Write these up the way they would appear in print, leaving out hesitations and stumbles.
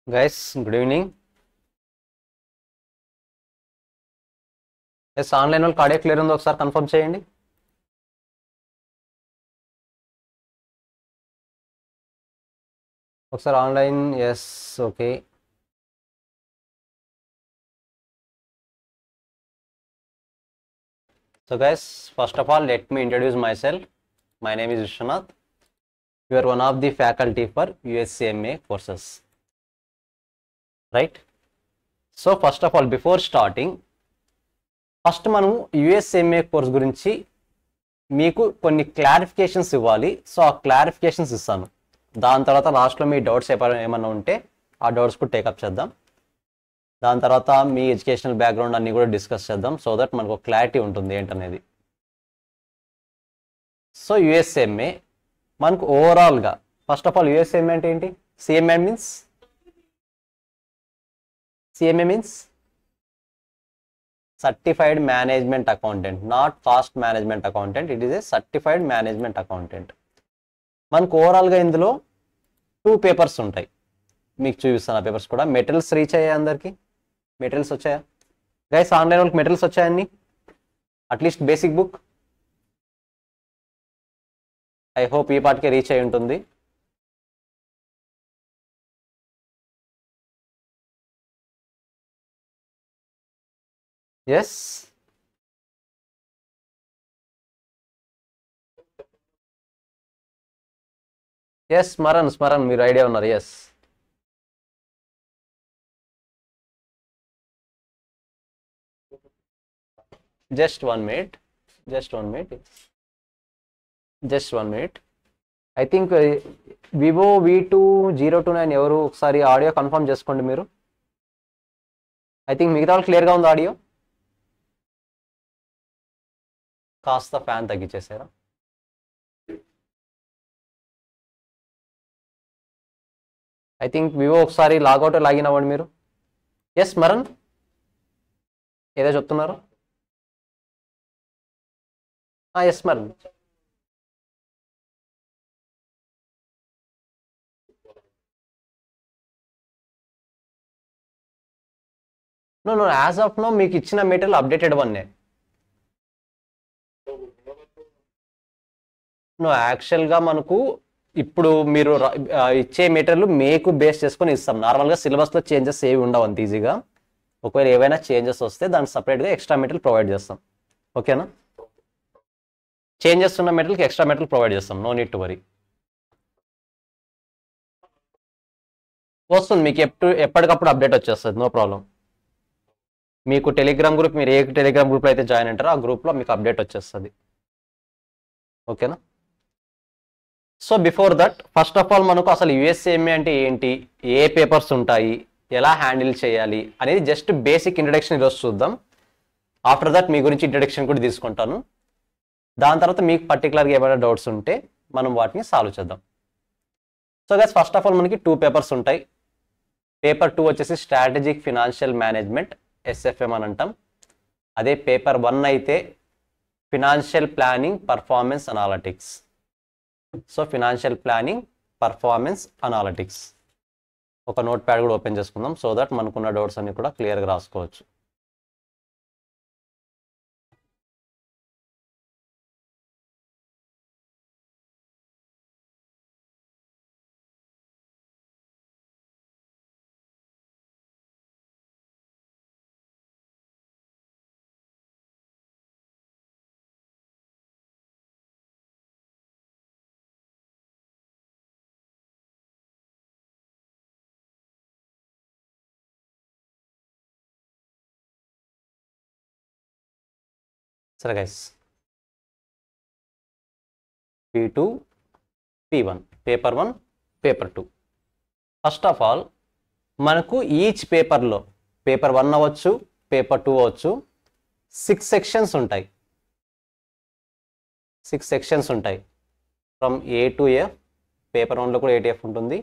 Guys, good evening. Yes, online వాళ్ళు కార్డియాక్ clear ఉందో ఒకసారి కన్ఫర్మ్ చేయండి. ఒకసారి online yes okay. So guys, first of all, let me introduce myself. My name is Vishwanath. You are one of the faculty for USCMA courses. Right? So first of all, before starting, first మనం యుఎస్ఎంఏ course గురించి మీకు కొన్ని clarifications ఇవ్వాలి. So ఆ clarifications ఇస్తాను. దాని తర్వాత లాస్ట్లో మీ డౌట్స్ ఏమైనా ఉంటే ఆ డౌట్స్ కూడా టేకప్ చేద్దాం. దాని తర్వాత మీ ఎడ్యుకేషనల్ బ్యాక్గ్రౌండ్ అన్నీ కూడా డిస్కస్ చేద్దాం. సో దట్ మనకు క్లారిటీ ఉంటుంది ఏంటనేది. సో యుఎస్ఎంఏ మనకు ఓవరాల్గా ఫస్ట్ ఆఫ్ ఆల్ యుఎస్ఎంఏ అంటే ఏంటి? CMA means Certified Management Accountant, not Cost Management Accountant. It is a Certified Management Accountant. మనకు ఓవరాల్గా ఇందులో 2 పేపర్స్ ఉంటాయి. మీకు చూపిస్తాను ఆ పేపర్స్ కూడా. మెటీరియల్స్ రీచ్ అయ్యాయి అందరికి? మెటీరియల్స్ వచ్చాయా గైస్? ఆన్లైన్ వాళ్ళకి మెటీరియల్స్ వచ్చాయండి? At least basic book I hope ఈ పాటికే రీచ్ అయి ఉంటుంది. ఎస్ ఎస్ స్మరణ్ మీరు ఐడియా ఉన్నారు. Yes just one minute I think Vivo V2029 ఎవరు ఒకసారి ఆడియో కన్ఫర్మ్ చేసుకోండి మీరు. ఐ థింక్ మిగతా వాళ్ళు క్లియర్గా ఉంది ఆడియో. కాస్త ఫ్యాన్ తగ్గించేసారా? ఐ థింక్ వివో ఒకసారి లాగౌట్ లాగిన్ అవ్వండి మీరు. ఎస్ స్మరణ్ ఏదో చెప్తున్నారు? Yes Smaran. No as of now మీకు ఇచ్చిన మెటీరియల్ అప్డేటెడ్ వన్నే. నో యాక్చువల్గా మనకు ఇప్పుడు మీరు ఇచ్చే మెటీరియల్ మీకు బేస్ చేసుకొని ఇస్తాం. నార్మల్గా సిలబస్లో చేంజెస్ ఏవి ఉండవు అంత ఈజీగా. ఒకవేళ ఏవైనా చేంజెస్ వస్తే దానికి సపరేట్గా ఎక్స్ట్రా మెటీరియల్ ప్రొవైడ్ చేస్తాం. ఓకేనా? చేంజెస్ ఉన్న మెటీరియల్కి ఎక్స్ట్రా మెటీరియల్ ప్రొవైడ్ చేస్తాం. No need to worry. వస్తుంది మీకు ఎప్పటికప్పుడు అప్డేట్ వచ్చేస్తుంది. No problem. మీకు టెలిగ్రామ్ గ్రూప్, మీరు ఏ టెలిగ్రామ్ గ్రూప్లో అయితే జాయిన్ అంటారో ఆ గ్రూప్లో మీకు అప్డేట్ వచ్చేస్తుంది. ఓకేనా? So before that first of all మనకు అసలు యుఎస్ఏఎంఏ అంటే ఏంటి, ఏ పేపర్స్ ఉంటాయి, ఎలా హ్యాండిల్ చేయాలి అనేది జస్ట్ బేసిక్ ఇంట్రడక్షన్ ఈరోజు చూద్దాం. ఆఫ్టర్ దట్ మీ గురించి ఇంట్రడక్షన్ కూడా తీసుకుంటాను. దాని తర్వాత మీకు పర్టికులర్గా ఏమైనా డౌట్స్ ఉంటే మనం వాటిని సాల్వ్ చేద్దాం. So guys first of all మనకి 2 పేపర్స్ ఉంటాయి. పేపర్ 2 వచ్చేసి స్ట్రాటజిక్ ఫినాన్షియల్ మేనేజ్మెంట్, SFM అని అంటాం. అదే పేపర్ 1 అయితే financial planning performance analytics. So financial planning performance analytics. ఒక నోట్ ప్యాడ్ కూడా ఓపెన్ చేసుకుందాం సో దట్ మనకున్న డౌట్స్ అన్ని కూడా క్లియర్గా రాసుకోవచ్చు. సరే guys, P2 P1 paper 1 paper 2. First of all మనకు ఈచ్ పేపర్లో పేపర్ 1 అవ్వచ్చు, పేపర్ 2 అవ్వచ్చు, 6 సెక్షన్స్ ఉంటాయి. 6 సెక్షన్స్ ఉంటాయి from A to F. Paper 1లో కూడా A to F ఉంటుంది,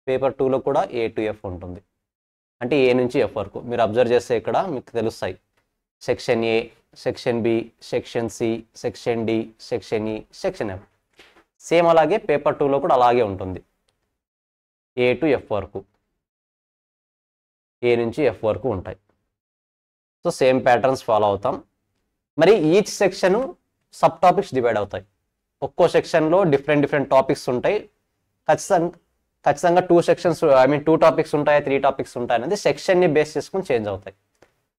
పేపర్ 2లో కూడా A to F ఉంటుంది. అంటే A నుంచి F వరకు మీరు అబ్జర్వ్ చేస్తే ఇక్కడ మీకు తెలుస్తాయి. Section A, section B, section C, section D, section E, section F. Same అలాగే పేపర్ 2లో కూడా అలాగే ఉంటుంది. A to F వరకు. ఏ నుంచి ఎఫ్ వరకు ఉంటాయి. సో సేమ్ ప్యాటర్న్స్ ఫాలో అవుతాం. మరి each section sub topics divide అవుతాయి. ఒక్కో సెక్షన్లో డిఫరెంట్ టాపిక్స్ ఉంటాయి. ఖచ్చితంగా 2 టాపిక్స్ ఉంటాయి, 3 టాపిక్స్ ఉంటాయి అనేది సెక్షన్ని బేస్ చేసుకుని చేంజ్ అవుతాయి.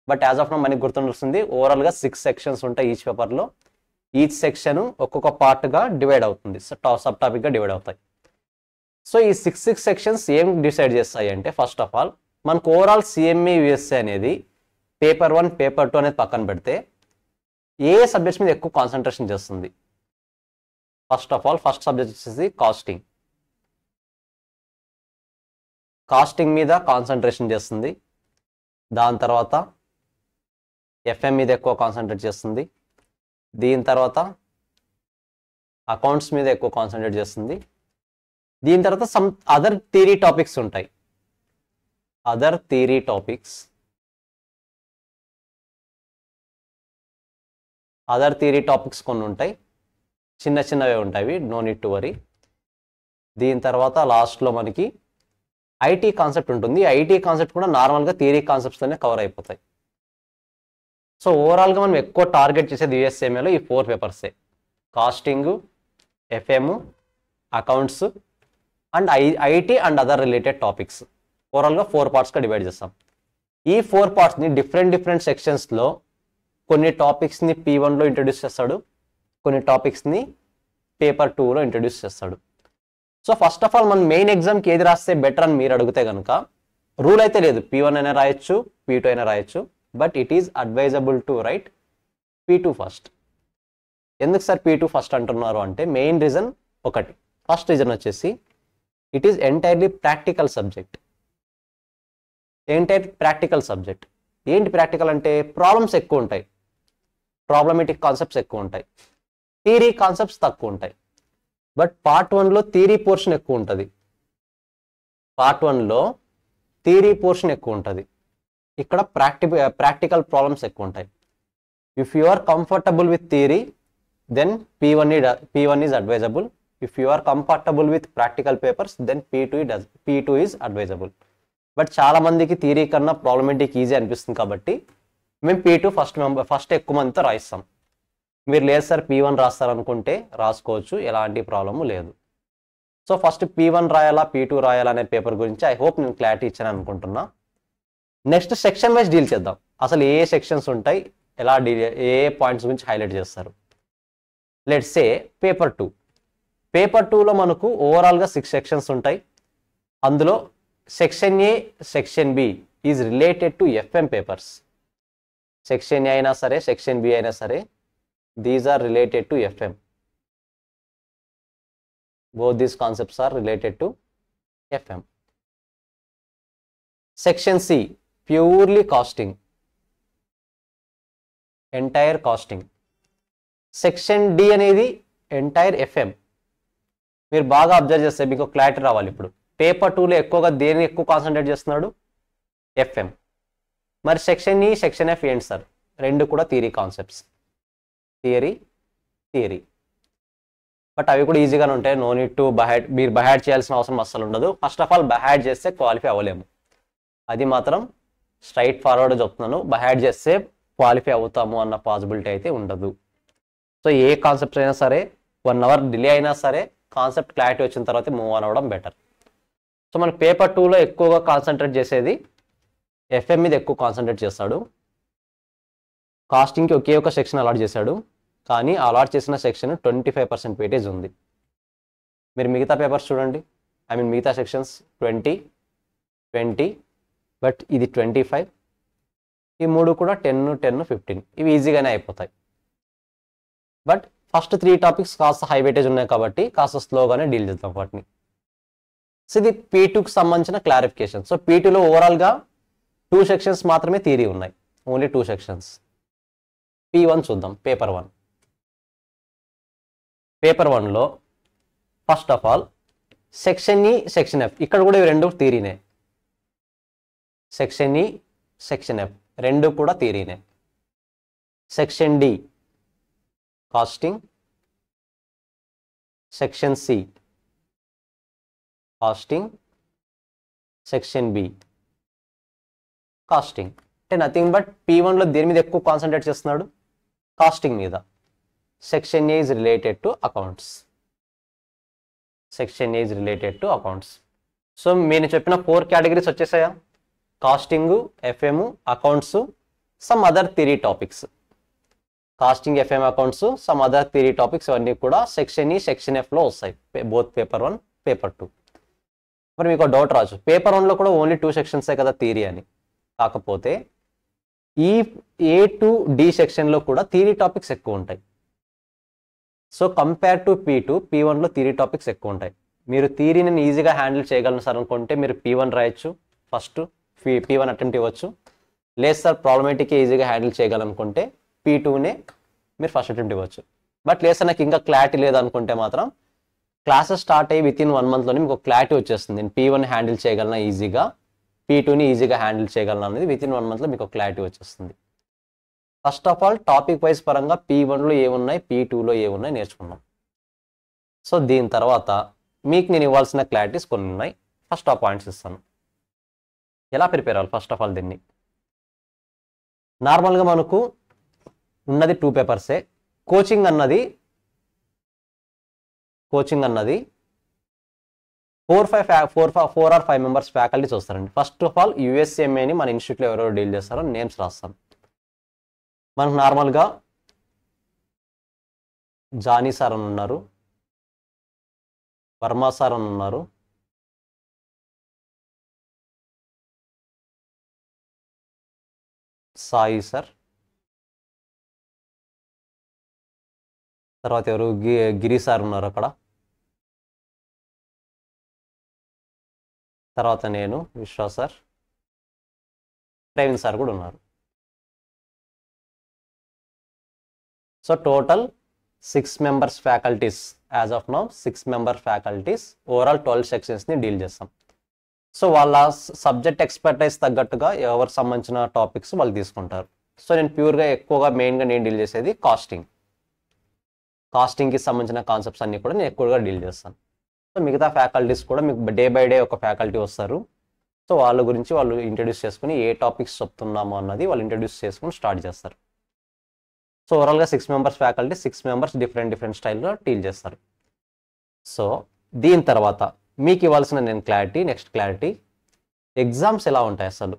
బట్ యాజ్ ఆఫ్ నౌ మనకి గుర్తుంటుంది ఓవరాల్గా 6 సెక్షన్స్ ఉంటాయి ఈచ్ పేపర్లో. ఈచ్ సెక్షన్ ఒక్కొక్క పార్ట్గా డివైడ్ అవుతుంది, సబ్ టాపిక్గా డివైడ్ అవుతాయి. సో ఈ 6 సెక్షన్స్ ఏం డిసైడ్ చేస్తాయి అంటే, ఫస్ట్ ఆఫ్ ఆల్ మనకు ఓవరాల్ సిఎంఈ యూఎస్ఏ అనేది పేపర్ 1, పేపర్ 2 అనేది పక్కన పెడితే ఏ సబ్జెక్ట్స్ మీద ఎక్కువ కాన్సన్ట్రేషన్ చేస్తుంది? First of all first subject వచ్చేసి కాస్టింగ్. కాస్టింగ్ మీద కాన్సన్ట్రేషన్ చేస్తుంది. దాని తర్వాత ఎఫ్ఎం మీద ఎక్కువ కాన్సన్ట్రేట్ చేస్తుంది. దీని తర్వాత అకౌంట్స్ మీద ఎక్కువ కాన్సన్ట్రేట్ చేస్తుంది. దీని తర్వాత సమ్ అదర్ థియరీ టాపిక్స్ ఉంటాయి. అదర్ థియరీ టాపిక్స్ కొన్ని ఉంటాయి, చిన్నవే ఉంటాయి, నో నీడ్ టు వరీ. దీని తర్వాత లాస్ట్లో మనకి ఐటీ కాన్సెప్ట్ ఉంటుంది. ఐటీ కాన్సెప్ట్ కూడా నార్మల్గా థియరీ కాన్సెప్ట్స్తోనే కవర్ అయిపోతాయి. సో ఓవరాల్గా మనం ఎక్కువ టార్గెట్ చేసేది యూఎస్ఏలో ఈ 4 పేపర్సే: costing, FM, accounts and IT and other related topics. ఓవరాల్గా 4 పార్ట్స్గా డివైడ్ చేస్తాం. ఈ 4 పార్ట్స్ని డిఫరెంట్ సెక్షన్స్లో కొన్ని టాపిక్స్ని P1లో ఇంట్రడ్యూస్ చేస్తాడు, కొన్ని టాపిక్స్ని పేపర్ 2లో ఇంట్రడ్యూస్ చేస్తాడు. సో ఫస్ట్ ఆఫ్ ఆల్ మనం మెయిన్ ఎగ్జామ్కి ఏది రాస్తే బెటర్ అని మీరు అడిగితే కనుక రూల్ అయితే లేదు, P1 అయినా రాయొచ్చు, P2 అయినా రాయొచ్చు. But it is advisable to right P2 first. ఎందుకు సార్ P2 ఫస్ట్ అంటున్నారు అంటే మెయిన్ రీజన్ ఒకటి. ఫస్ట్ రీజన్ వచ్చేసి it is entirely practical subject. ఏంటి ప్రాక్టికల్ అంటే ప్రాబ్లమ్స్ ఎక్కువ ఉంటాయి, ప్రాబ్లమేటిక్ కాన్సెప్ట్స్ ఎక్కువ ఉంటాయి, థియరీ కాన్సెప్ట్స్ తక్కువ ఉంటాయి. బట్ పార్ట్ 1లో థియరీ పోర్షన్ ఎక్కువ ఉంటుంది. ఇక్కడ ప్రాక్టికల్ ప్రాబ్లమ్స్ ఎక్కువ ఉంటాయి. If you are comfortable with theory then P1 is advisable. If you are comfortable with practical papers then P2 is advisable. But చాలా మందికి థియరీ కన్నా ప్రాబ్లమేటిక్ ఈజీ అనిపిస్తుంది కాబట్టి మేము P2 ఫస్ట్ ఎక్కువ మందితో రాయిస్తాం. మీరు లేదు సార్ P1 రాస్తారనుకుంటే రాసుకోవచ్చు, ఎలాంటి ప్రాబ్లము లేదు. సో ఫస్ట్ P1 రాయాలా P2 రాయాలా అనే పేపర్ గురించి ఐ హోప్ నేను క్లారిటీ ఇచ్చాను అనుకుంటున్నా. నెక్స్ట్ సెక్షన్ వైజ్ డీల్ చేద్దాం. అసలు ఏ సెక్షన్స్ ఉంటాయి, ఎలా డీల్, ఏ పాయింట్స్ గురించి హైలైట్ చేస్తారు. లెట్స్ సే పేపర్ 2లో మనకు ఓవరాల్గా 6 సెక్షన్స్ ఉంటాయి. అందులో section A, section B is related to FM papers. Section A అయినా సరే, సెక్షన్ బి అయినా సరే, these are related to FM. Both these concepts are related to FM. Section C, purely costing, entire costing. Section D అనేది entire FM. మీరు బాగా observe చేస్తే మీకు clarity రావాలి. ఇప్పుడు పేపర్ 2లో ఎక్కువగా దేన్ని ఎక్కువ కాన్సన్ట్రేట్ చేస్తున్నాడు? FM. మరి సెక్షన్ E, సెక్షన్ F ఏంటి సార్? రెండు కూడా థియరీ కాన్సెప్ట్స్, థియరీ. బట్ అవి కూడా ఈజీగానే ఉంటాయి, నో నీడ్ టు మీరు బైహార్డ్ చేయాల్సిన అవసరం అస్సలు ఉండదు. ఫస్ట్ ఆఫ్ ఆల్ బైహార్డ్ చేస్తే క్వాలిఫై అవ్వలేము, అది మాత్రం స్ట్రైట్ ఫార్వర్డ్ చెప్తున్నాను. బైహార్డ్ చేస్తే క్వాలిఫై అవుతాము అన్న పాసిబిలిటీ అయితే ఉండదు. సో ఏ కాన్సెప్ట్ అయినా సరే 1 అవర్ డిలే అయినా సరే కాన్సెప్ట్ క్లారిటీ వచ్చిన తర్వాత మూవ్ ఆన్ అవ్వడం బెటర్. సో మన పేపర్ 2లో ఎక్కువగా కాన్సన్ట్రేట్ చేసేది ఎఫ్ఎం మీద ఎక్కువ కాన్సన్ట్రేట్ చేస్తాడు. కాస్టింగ్కి ఒకే ఒక సెక్షన్ అలాట్ చేశాడు, కానీ అలాట్ చేసిన సెక్షన్ 25% వెయిటేజ్ ఉంది. మీరు మిగతా పేపర్స్ చూడండి, మిగతా సెక్షన్స్ 20, బట్ ఇది 25. ఈ 3 కూడా 10, 15 ఇవి ఈజీగానే అయిపోతాయి. బట్ ఫస్ట్ 3 టాపిక్స్ కాస్త హై వెయిటేజ్ ఉన్నాయి కాబట్టి కాస్త స్లోగానే డీల్ చేద్దాం వాటిని. సో ఇది P2కి సంబంధించిన క్లారిఫికేషన్. సో P2లో ఓవరాల్గా 2 సెక్షన్స్ మాత్రమే థియరీ ఉన్నాయి, ఓన్లీ 2 సెక్షన్స్. P1 చూద్దాం. పేపర్ 1లో first of all section E, section F, ఇక్కడ కూడా ఇవి రెండు థియరీనే. సెక్షన్ ఈ, సెక్షన్ ఎఫ్ రెండు కూడా థియరీనే. Section D costing, section C costing, section B costing. అంటే నథింగ్ బట్ P1లో దేని మీద ఎక్కువ కాన్సన్ట్రేట్ చేస్తున్నాడు? కాస్టింగ్ మీద. Section A is related to accounts. Section A is related to accounts. So నేను చెప్పిన 4 కేటగిరీస్ వచ్చేసాయా? Costing, FM, accounts, some other theory topics. Casting, FM, accounts, some other theory topics ఇవన్నీ కూడా సెక్షన్ ఈ, సెక్షన్ Fలో వస్తాయి, both paper 1, paper 2. మరి మీకు doubt రావచ్చు, paper 1లో కూడా ఓన్లీ 2 సెక్షన్సే కదా థియరీ అని. కాకపోతే ఈ A to D సెక్షన్లో కూడా థియరీ టాపిక్స్ ఎక్కువ ఉంటాయి. సో కంపేర్ టు P2, P1లో థియరీ టాపిక్స్ ఎక్కువ ఉంటాయి. మీరు థియరీని ఈజీగా హ్యాండిల్ చేయగలను సార్ అనుకుంటే మీరు P1 రాయొచ్చు, ఫస్ట్ P1 అటెంప్ట్ ఇవ్వచ్చు. లేదు సార్ ప్రాబ్లమేటిక్ ఈజీగా హ్యాండిల్ చేయగలనుకుంటే P2నే మీరు ఫస్ట్ అటెంప్ట్ ఇవ్వచ్చు. బట్ లేదు సార్ నాకు ఇంకా క్లారిటీ లేదనుకుంటే మాత్రం క్లాసెస్ స్టార్ట్ అయ్యి విత్ ఇన్ 1 మంత్లోనే మీకు క్లారిటీ వచ్చేస్తుంది. నేను P1 హ్యాండిల్ చేయగలనా ఈజీగా, P2ని ఈజీగా హ్యాండిల్ చేయగలను అనేది విత్ ఇన్ 1 మంత్లో మీకు క్లారిటీ వచ్చేస్తుంది. First of all topic wise పరంగా P1లో ఏమున్నాయి, P2లో ఏమున్నాయి నేర్చుకున్నాం. సో దీని తర్వాత మీకు నేను ఇవ్వాల్సిన క్లారిటీస్ కొన్ని ఉన్నాయి. ఫస్ట్ ఆ పాయింట్స్ ఇస్తాను. ఎలా ప్రిపేర్ అవ్వాలి? ఫస్ట్ ఆఫ్ ఆల్ దీన్ని నార్మల్గా మనకు ఉన్నది 2 పేపర్సే. కోచింగ్ అన్నది 4 or 5 మెంబర్స్ ఫ్యాకల్టీస్ వస్తారండి. ఫస్ట్ ఆఫ్ ఆల్ USMAని మన ఇన్స్టిట్యూట్లో ఎవరెవరు డీల్ చేస్తారో నేమ్స్ రాస్తాను. మనకు నార్మల్గా జానీ సార్ అని ఉన్నారు, వర్మ సార్ అని ఉన్నారు, సాయి సార్, తర్వాత ఎవరు గిరి సార్ ఉన్నారు అక్కడ, తర్వాత నేను విశ్వ సార్, ప్రవీణ్ సార్ కూడా ఉన్నారు. So total 6 members faculties, as of now 6 member faculties overall 12 సెక్షన్స్ని డీల్ చేస్తాం. సో వాళ్ళ సబ్జెక్ట్ ఎక్స్పర్టైజ్ తగ్గట్టుగా ఎవరికి సంబంధించిన టాపిక్స్ వాళ్ళు తీసుకుంటారు. సో నేను ప్యూర్గా ఎక్కువగా మెయిన్గా నేను డీల్ చేసేది కాస్టింగ్కి సంబంధించిన కాన్సెప్ట్స్ అన్నీ కూడా నేను ఎక్కువగా డీల్ చేస్తాను. సో మిగతా ఫ్యాకల్టీస్ కూడా మీకు డే బై డే ఒక ఫ్యాకల్టీ వస్తారు. సో వాళ్ళ గురించి వాళ్ళు ఇంట్రడ్యూస్ చేసుకుని ఏ టాపిక్స్ చెప్తున్నామో అన్నది వాళ్ళు ఇంట్రడ్యూస్ చేసుకుని స్టార్ట్ చేస్తారు. సో ఓవరాల్గా 6 మెంబర్స్ ఫ్యాకల్టీ, 6 మెంబర్స్ డిఫరెంట్ స్టైల్లో డీల్ చేస్తారు. సో దీని తర్వాత మీకు ఇవ్వాల్సిన నేను నెక్స్ట్ క్లారిటీ, ఎగ్జామ్స్ ఎలా ఉంటాయి అసలు.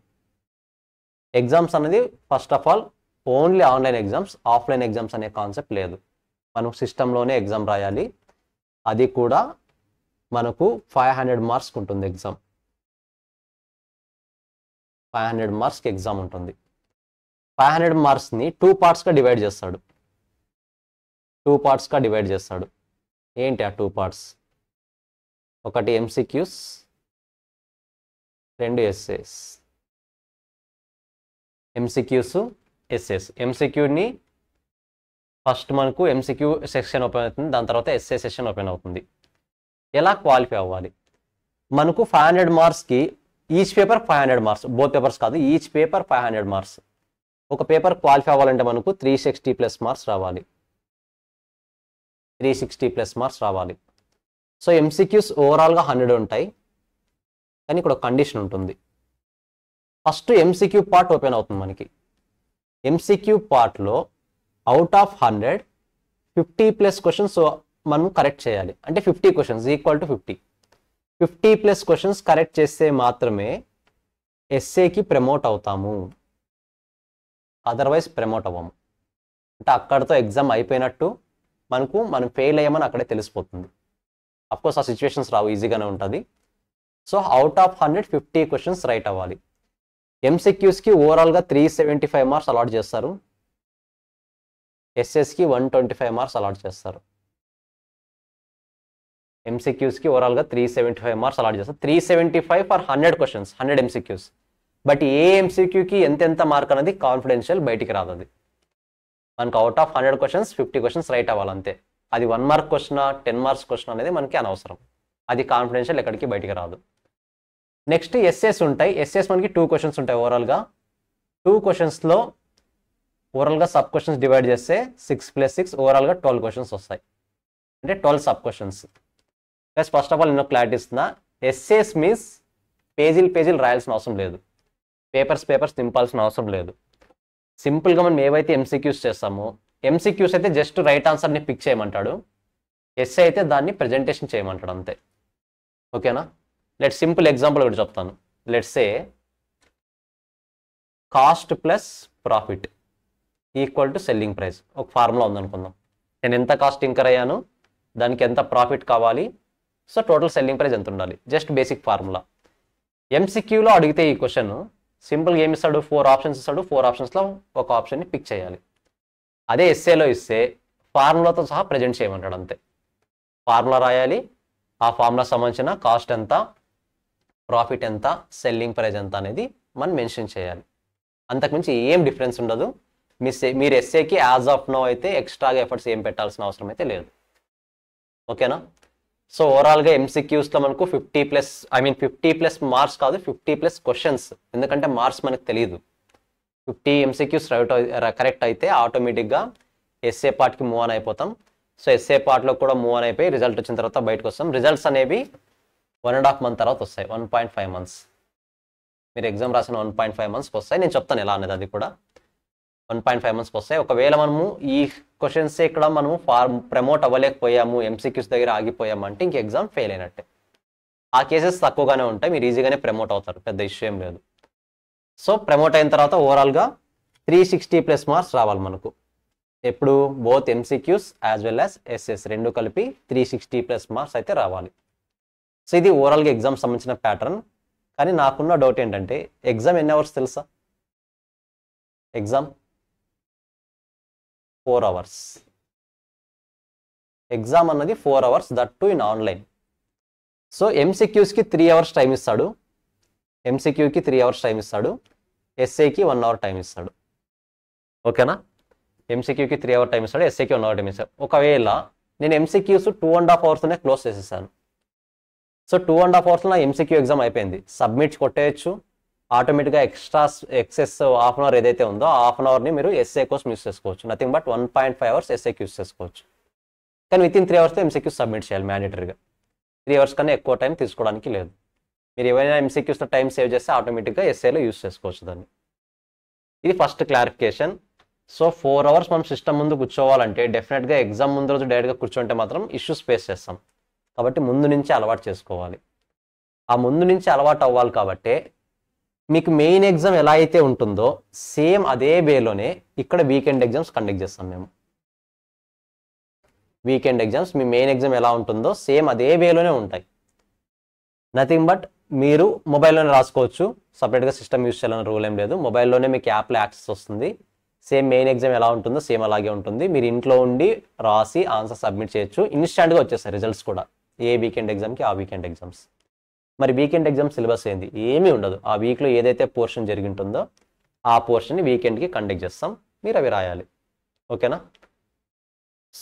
ఎగ్జామ్స్ అనేది first of all only online exams, offline exams అనే కాన్సెప్ట్ లేదు. మనం సిస్టంలోనే ఎగ్జామ్ రాయాలి. అది కూడా మనకు 500 మార్క్స్కి ఉంటుంది ఎగ్జామ్. 500 మార్క్స్కి ఎగ్జామ్ ఉంటుంది. 500 మార్క్స్ని 2 పార్ట్స్గా డివైడ్ చేస్తాడు. 2 పార్ట్స్గా డివైడ్ చేస్తాడు. ఏంటి ఆ 2 పార్ట్స్? ఒకటి MCQs, 2 essays. MCQs, essays. MCQని first మనకు MCQ సెక్షన్ ఓపెన్ అవుతుంది, దాని తర్వాత essay సెక్షన్ ఓపెన్ అవుతుంది. ఎలా క్వాలిఫై అవ్వాలి? మనకు 500 మార్క్స్కి each paper 500 marks, both papers కాదు, ఈచ్ పేపర్ 500 మార్క్స్. ఒక పేపర్ క్వాలిఫై అవ్వాలంటే మనకు 360+ మార్క్స్ రావాలి. 360+ మార్క్స్ రావాలి. సో MCQs ఓవరాల్గా 100 ఉంటాయి, కానీ ఇక్కడ ఒక కండిషన్ ఉంటుంది. ఫస్ట్ MCQ పార్ట్ ఓపెన్ అవుతుంది మనకి. MCQ పార్ట్లో అవుట్ ఆఫ్ 100 50+ క్వశ్చన్స్ మనం కరెక్ట్ చేయాలి. అంటే 50 questions equal to 50+ questions correct చేస్తే మాత్రమే ఎస్ఏకి ప్రమోట్ అవుతాము, అదర్వైజ్ ప్రమోట్ అవ్వము. అంటే అక్కడితో ఎగ్జామ్ అయిపోయినట్టు, మనం ఫెయిల్ అయ్యామని అక్కడే తెలిసిపోతుంది. అఫ్కోర్స్ ఆ సిచ్యువేషన్స్ రావు, ఈజీగానే ఉంటుంది. So out of 100 50 questions right అవ్వాలి. MCQస్కి ఓవరాల్గా 375 మార్క్స్ అలాట్ చేస్తారు, ఎస్ఎస్కి 125 మార్క్స్ అలాట్ చేస్తారు. MCQస్కి ఓవరాల్గా 375 మార్క్స్ అలాట్ చేస్తారు. 375 ఫర్ 100 క్వశ్చన్స్, 100 MCQs. బట్ ఏ MCQకి ఎంత మార్క్ అనేది కాన్ఫిడెన్షియల్, బయటికి రాదు. అది మనకు out of 100 questions 50 questions right అవ్వాలి అంతే. అది 1 మార్క్ క్వశ్చన్, 10 మార్క్స్ క్వశ్చన్ అనేది మనకి అనవసరం. అది కాన్ఫిడెన్షియల్, ఎక్కడికి బయటికి రాదు. నెక్స్ట్ ఎస్ఎస్ ఉంటాయి. ఎస్ఎస్ మనకి 2 క్వశ్చన్స్ ఉంటాయి ఓవరాల్గా. 2 క్వశ్చన్స్లో ఓవరాల్గా సబ్ క్వశ్చన్స్ డివైడ్ చేస్తే 6 + 6 ఓవరాల్గా 12 క్వశ్చన్స్ వస్తాయి. అంటే 12 sub questions. Plus first of all నేను క్లారిటీ ఇస్తున్నా, ఎస్ఎస్ మీన్స్ పేజీలు రాయాల్సిన అవసరం లేదు. పేపర్స్ నింపాల్సిన అవసరం లేదు. సింపుల్గా మనం ఏవైతే ఎంసీక్యూస్ చేస్తామో, ఎంసీక్యూస్ అయితే జస్ట్ రైట్ ఆన్సర్ని పిక్ చేయమంటాడు, ఎస్ఏ అయితే దాన్ని ప్రజెంటేషన్ చేయమంటాడు అంతే. ఓకేనా? సింపుల్ ఎగ్జాంపుల్ ఒకటి చెప్తాను. Let's say cost plus profit equal to selling price. ఒక ఫార్ములా ఉందనుకుందాం. నేను ఎంత కాస్ట్ ఇంకర్ అయ్యాను, దానికి ఎంత ప్రాఫిట్ కావాలి, సో టోటల్ సెల్లింగ్ ప్రైస్ ఎంత ఉండాలి, జస్ట్ బేసిక్ ఫార్ములా. ఎంసీక్యూలో అడిగితే ఈ క్వశ్చన్ సింపుల్గా ఏమి ఇస్తాడు, 4 ఆప్షన్స్ ఇస్తాడు. 4 ఆప్షన్స్లో ఒక ఆప్షన్ని పిక్ చేయాలి. అదే ఎస్ఏలో ఇస్తే ఫార్ములాతో సహా ప్రజెంట్ చేయమంటాడు అంతే. ఫార్ములా రాయాలి, ఆ ఫార్ములా సంబంధించిన కాస్ట్ ఎంత, ప్రాఫిట్ ఎంత, సెల్లింగ్ ప్రైస్ ఎంత అనేది మనం మెన్షన్ చేయాలి. అంతకుమించి ఏం డిఫరెన్స్ ఉండదు. మీరు ఎస్ఏకి యాజ్ ఆఫ్ నో అయితే ఎక్స్ట్రాగా ఎఫర్ట్స్ ఏం పెట్టాల్సిన అవసరం అయితే లేదు. ఓకేనా? సో ఓవరాల్గా ఎంసీక్యూస్లో మనకు 50+ మార్క్స్ కాదు, 50+ క్వశ్చన్స్. ఎందుకంటే మార్క్స్ మనకు తెలియదు. 50 ఎంసీక్యూస్ కరెక్ట్ అయితే ఆటోమేటిక్గా ఎస్ఏ పార్ట్కి మూవ్ ఆన్ అయిపోతాం. సో ఎస్ఏ పార్ట్లో కూడా మూవ్ ఆన్ అయిపోయి రిజల్ట్ వచ్చిన తర్వాత బయటకు వస్తాం. రిజల్ట్స్ అనేవి 1.5 month తర్వాత వస్తాయి, 1.5 months. మీరు ఎగ్జామ్ రాసిన 1.5 monthsకి వస్తాయి. నేను చెప్తాను ఎలా అనేది. అది కూడా 1.5 monthsకి వస్తాయి. ఒకవేళ మనము ఈ క్వశ్చన్స్ ఇక్కడ మనము ప్రమోట్ అవ్వలేకపోయాము, ఎంసీక్యూస్ దగ్గర ఆగిపోయాము అంటే ఇంక ఎగ్జామ్ ఫెయిల్ అయినట్టే. ఆ కేసెస్ తక్కువగానే ఉంటాయి, మీరు ఈజీగానే ప్రమోట్ అవుతారు, పెద్ద ఇష్యూ ఏం లేదు. సో ప్రమోట్ అయిన తర్వాత ఓవరాల్గా 360+ మార్క్స్ రావాలి మనకు. ఎప్పుడు both MCQs as well as SS రెండు కలిపి 360+ మార్క్స్ అయితే రావాలి. సో ఇది ఓవరాల్గా ఎగ్జామ్ సంబంధించిన ప్యాటర్న్. కానీ నాకున్న డౌట్ ఏంటంటే ఎగ్జామ్ ఎన్ని అవర్స్ తెలుసా? Exam 4 hours. ఎగ్జామ్ అన్నది 4 hours, that too in online. So ఎంసీక్యూస్కి 3 hours టైం ఇస్తాడు, ఎంసీక్యూకి 3 hours టైం ఇస్తాడు, ఎస్ఏకి 1 hour టైం ఇస్తాడు. ఓకేనా? ఎంసీక్యూకి 3 hour టైం ఇస్తాడు, ఎస్ఏకి 1 hour టైం ఇస్తాడు. ఒకవేళ నేను ఎంసీక్యూస్ 2.5 hours క్లోజ్ చేసేసాను. సో 2.5 hours నా ఎంసీక్యూ ఎగ్జామ్ అయిపోయింది, సబ్మిట్ కొట్టేయచ్చు. ఆటోమేటిక్గా ఎక్సెస్ హాఫ్ అన్ అవర్ ఏదైతే ఉందో ఆ హాఫ్ అన్ అవర్ని మీరు ఎస్ఏ కోసం యూస్ చేసుకోవచ్చు. నథింగ్ బట్ 1.5 hours ఎస్ఏకి యూస్ చేసుకోవచ్చు. కానీ వితిన్ 3 hours ఎంసీక్యూస్ సబ్మిట్ చేయాలి మ్యాండేటరీగా. 3 hours కన్నా ఎక్కువ టైం తీసుకోవడానికి లేదు. మీరు ఏవైనా ఎంసీక్యూస్లో టైం సేవ్ చేస్తే ఆటోమేటిక్గా ఎస్ఏలో యూస్ చేసుకోవచ్చు దాన్ని. ఇది ఫస్ట్ క్లారిఫికేషన్. సో 4 hours మనం సిస్టమ్ ముందు కూర్చోవాలంటే డెఫినెట్గా ఎగ్జామ్ ముందు రోజు డైరెక్ట్గా కూర్చుంటే మాత్రం ఇష్యూస్ ఫేస్ చేస్తాం. కాబట్టి ముందు నుంచి అలవాటు చేసుకోవాలి. ఆ ముందు నుంచి అలవాటు అవ్వాలి కాబట్టి మీకు మెయిన్ ఎగ్జామ్ ఎలా అయితే ఉంటుందో సేమ్ అదే వేలోనే ఇక్కడ వీకెండ్ ఎగ్జామ్స్ కండక్ట్ చేస్తాం మేము. వీకెండ్ ఎగ్జామ్స్ మీ మెయిన్ ఎగ్జామ్ ఎలా ఉంటుందో సేమ్ అదే వేలోనే ఉంటాయి. నథింగ్ బట్ మీరు మొబైల్లోనే రాసుకోవచ్చు, సపరేట్గా సిస్టమ్ యూస్ చేయాలని రూల్ ఏం లేదు. మొబైల్లోనే మీకు యాప్లో యాక్సెస్ వస్తుంది. సేమ్ మెయిన్ ఎగ్జామ్ ఎలా ఉంటుందో సేమ్ అలాగే ఉంటుంది. మీరు ఇంట్లో ఉండి రాసి ఆన్సర్ సబ్మిట్ చేయొచ్చు, ఇన్స్టాంట్గా వచ్చేస్తాయి రిజల్ట్స్ కూడా. ఏ వీకెండ్ ఎగ్జామ్కి ఆ వీకెండ్ ఎగ్జామ్స్. మరి వీకెండ్ ఎగ్జామ్ సిలబస్ ఏంది? ఏమీ ఉండదు. ఆ వీక్లో ఏదైతే పోర్షన్ జరిగింటుందో ఆ పోర్షన్ని వీకెండ్కి కండక్ట్ చేస్తాం, మీరు అవి రాయాలి. ఓకేనా?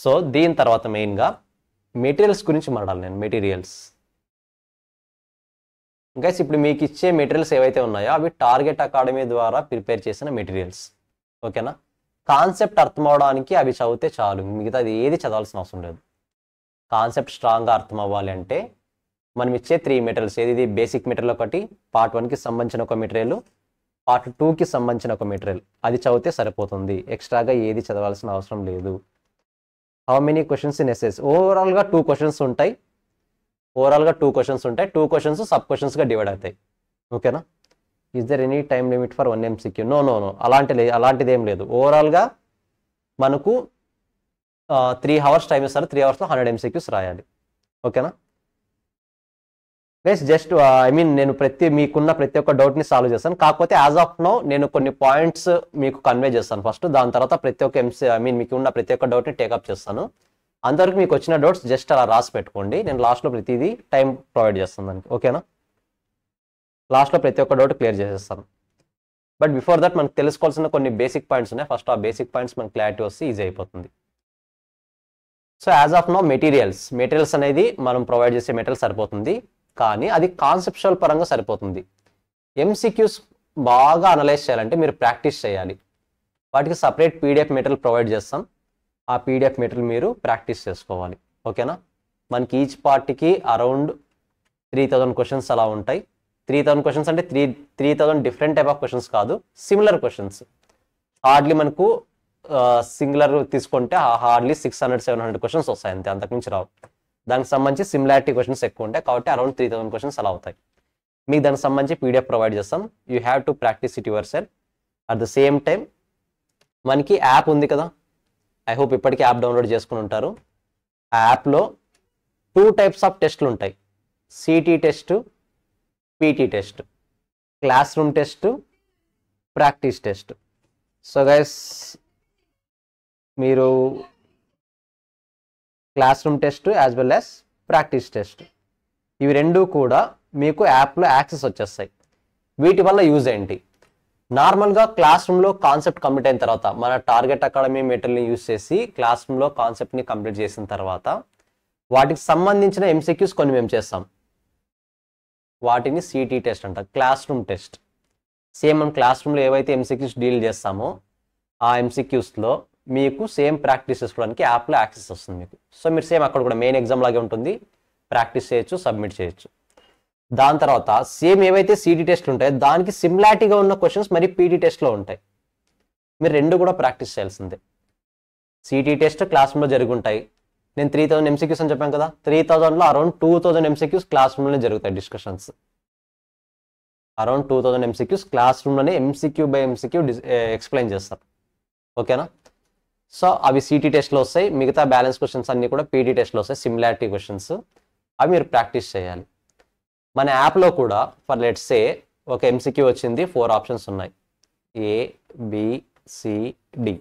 సో దీని తర్వాత మెయిన్గా మెటీరియల్స్ గురించి మాట్లాడాలి నేను. మెటీరియల్స్ గైస్, ఇప్పుడు మీకు ఇచ్చే మెటీరియల్స్ ఏవైతే ఉన్నాయో అవి టార్గెట్ అకాడమీ ద్వారా ప్రిపేర్ చేసిన మెటీరియల్స్. ఓకేనా? కాన్సెప్ట్ అర్థం అవడానికి అవి చదివితే చాలు, మిగతాది ఏది చదవాల్సిన అవసరం లేదు. కాన్సెప్ట్ స్ట్రాంగ్గా అర్థం అవ్వాలి అంటే మనం ఇచ్చే 3 మెటీరియల్స్, ఏది బేసిక్ మెటీరియల్ ఒకటి, పార్ట్ 1కి సంబంధించిన ఒక మెటీరియల్, పార్ట్ 2కి సంబంధించిన ఒక మెటీరియల్, అది చదివితే సరిపోతుంది. ఎక్స్ట్రాగా ఏది చదవాల్సిన అవసరం లేదు. How many questions in SS? ఓవరాల్గా 2 questions ఉంటాయి. 2 questions సబ్ క్వశ్చన్స్గా డివైడ్ అవుతాయి. ఓకేనా? Is there any time limit for 1 MCQ? No, అలాంటిది ఏం లేదు. ఓవరాల్గా మనకు 3 hours టైం ఇస్తారు. 3 hours 100 MCQs రాయాలి. ఓకేనా గైస్? జస్ట్ నేను మీకున్న ప్రతి ఒక్క డౌట్ని సాల్వ్ చేస్తాను. కాకపోతే యాజ్ ఆఫ్ నో నేను కొన్ని పాయింట్స్ మీకు కన్వే చేస్తాను ఫస్ట్. దాని తర్వాత ప్రతి ఒక్క మీకు ఉన్న ప్రతి ఒక్క డౌట్ని టేకప్ చేస్తాను. అంతవరకు మీకు వచ్చిన డౌట్స్ జస్ట్ అలా రాసి పెట్టుకోండి. నేను లాస్ట్లో ప్రతిదీ టైం ప్రొవైడ్ చేస్తాను దానికి. ఓకేనా? లాస్ట్లో ప్రతి ఒక్క డౌట్ క్లియర్ చేసేస్తాను. బట్ బిఫోర్ దట్ మనకు తెలుసుకోవాల్సిన కొన్ని బేసిక్ పాయింట్స్ ఉన్నాయి. ఫస్ట్ ఆ బేసిక్ పాయింట్స్ మనకు క్లారిటీ వస్తే ఈజీ అయిపోతుంది. So as of now materials అనేది మనం ప్రొవైడ్ చేసే మెటీరియల్ సరిపోతుంది, కానీ అది కాన్సెప్చువల్ పరంగా సరిపోతుంది. ఎంసీక్యూస్ బాగా అనలైజ్ చేయాలంటే మీరు ప్రాక్టీస్ చేయాలి. వాటికి సపరేట్ పీడిఎఫ్ మెటీరియల్ ప్రొవైడ్ చేస్తాం. ఆ పీడిఎఫ్ మెటీరియల్ మీరు ప్రాక్టీస్ చేసుకోవాలి. ఓకేనా? మనకి ఈచ్ పార్ట్కి అరౌండ్ 3000 questions అలా ఉంటాయి. 3000 క్వశ్చన్స్ అంటే 3000 డిఫరెంట్ టైప్ ఆఫ్ క్వశ్చన్స్ కాదు, సిమిలర్ క్వశ్చన్స్. హార్డ్లీ మనకు సింగులర్ తీసుకుంటే హార్డ్లీ 600-700 క్వశ్చన్స్ వస్తాయి అంతే, అంతకుమించి రావు. దానికి సంబంధించి సిమిలారిటీ క్వశ్చన్స్ ఎక్కువ ఉంటాయి కాబట్టి అరౌండ్ 3000 క్వశ్చన్స్ అలా అవుతాయి. మీకు దానికి సంబంధించి పీడిఎఫ్ ప్రొవైడ్ చేస్తాం. You have to practice it yourself. At the same time మనకి యాప్ ఉంది కదా, ఐ హోప్ ఇప్పటికీ యాప్ డౌన్లోడ్ చేసుకుని ఉంటారు. ఆ యాప్లో 2 టైప్స్ ఆఫ్ టెస్ట్లు ఉంటాయి, CT test, PT test, classroom test, practice test. So guys, మీరు classroom test as well as practice test ఇవి రెండు కూడా మీకు యాప్లో యాక్సెస్ వచ్చేస్తాయి. వీటి వల్ల యూజ్ ఏంటి? నార్మల్గా క్లాస్ రూమ్లో కాన్సెప్ట్ కంప్లీట్ అయిన తర్వాత మన టార్గెట్ అకాడమీ మెటీరియల్ని యూజ్ చేసి క్లాస్ రూమ్లో కాన్సెప్ట్ని కంప్లీట్ చేసిన తర్వాత వాటికి సంబంధించిన ఎంసీక్యూస్ కొన్ని మేము చేస్తాం. వాటిని సిటీ టెస్ట్ అంటారు, క్లాస్ రూమ్ టెస్ట్. సేమ్ మనం క్లాస్ రూమ్లో ఏవైతే ఎంసీక్యూస్ డీల్ చేస్తామో ఆ ఎంసీక్యూస్లో మీకు సేమ్ ప్రాక్టీస్ చేసుకోవడానికి యాప్లో యాక్సెస్ వస్తుంది మీకు. సో మీరు సేమ్ అక్కడ కూడా మెయిన్ ఎగ్జామ్ లాగే ఉంటుంది, ప్రాక్టీస్ చేయొచ్చు, సబ్మిట్ చేయొచ్చు. దాని తర్వాత సేమ్ ఏవైతే సిటీ టెస్ట్లు ఉంటాయో దానికి సిమిలారిటీగా ఉన్న క్వశ్చన్స్ మరి పీటీ టెస్ట్లో ఉంటాయి. మీరు రెండు కూడా ప్రాక్టీస్ చేయాల్సిందే. సిటీ టెస్ట్ క్లాస్ రూమ్లో జరిగి ఉంటాయి. నేను 3000 ఎంసీక్యూస్ అని చెప్పాను కదా, 3000లో అరౌండ్ 2000 ఎంసీక్యూస్ క్లాస్ రూమ్లోనే జరుగుతాయి డిస్కషన్స్. అరౌండ్ 2000 ఎంసీక్యూస్ క్లాస్ రూమ్లోనే ఎంసీక్యూ బై ఎంసీక్యూ ఎక్స్ప్లెయిన్ చేస్తారు. ఓకేనా? సో అవి సిటీ టెస్ట్లో వస్తాయి, మిగతా బ్యాలెన్స్ క్వశ్చన్స్ అన్నీ కూడా పీటీ టెస్ట్లో వస్తాయి, సిమిలారిటీ క్వశ్చన్స్. అవి మీరు ప్రాక్టీస్ చేయాలి. మన యాప్లో కూడా ఫర్ లెట్స్ సే ఒక ఎంసీక్యూ వచ్చింది, 4 ఆప్షన్స్ ఉన్నాయి, ఏ, బి, సి, డి.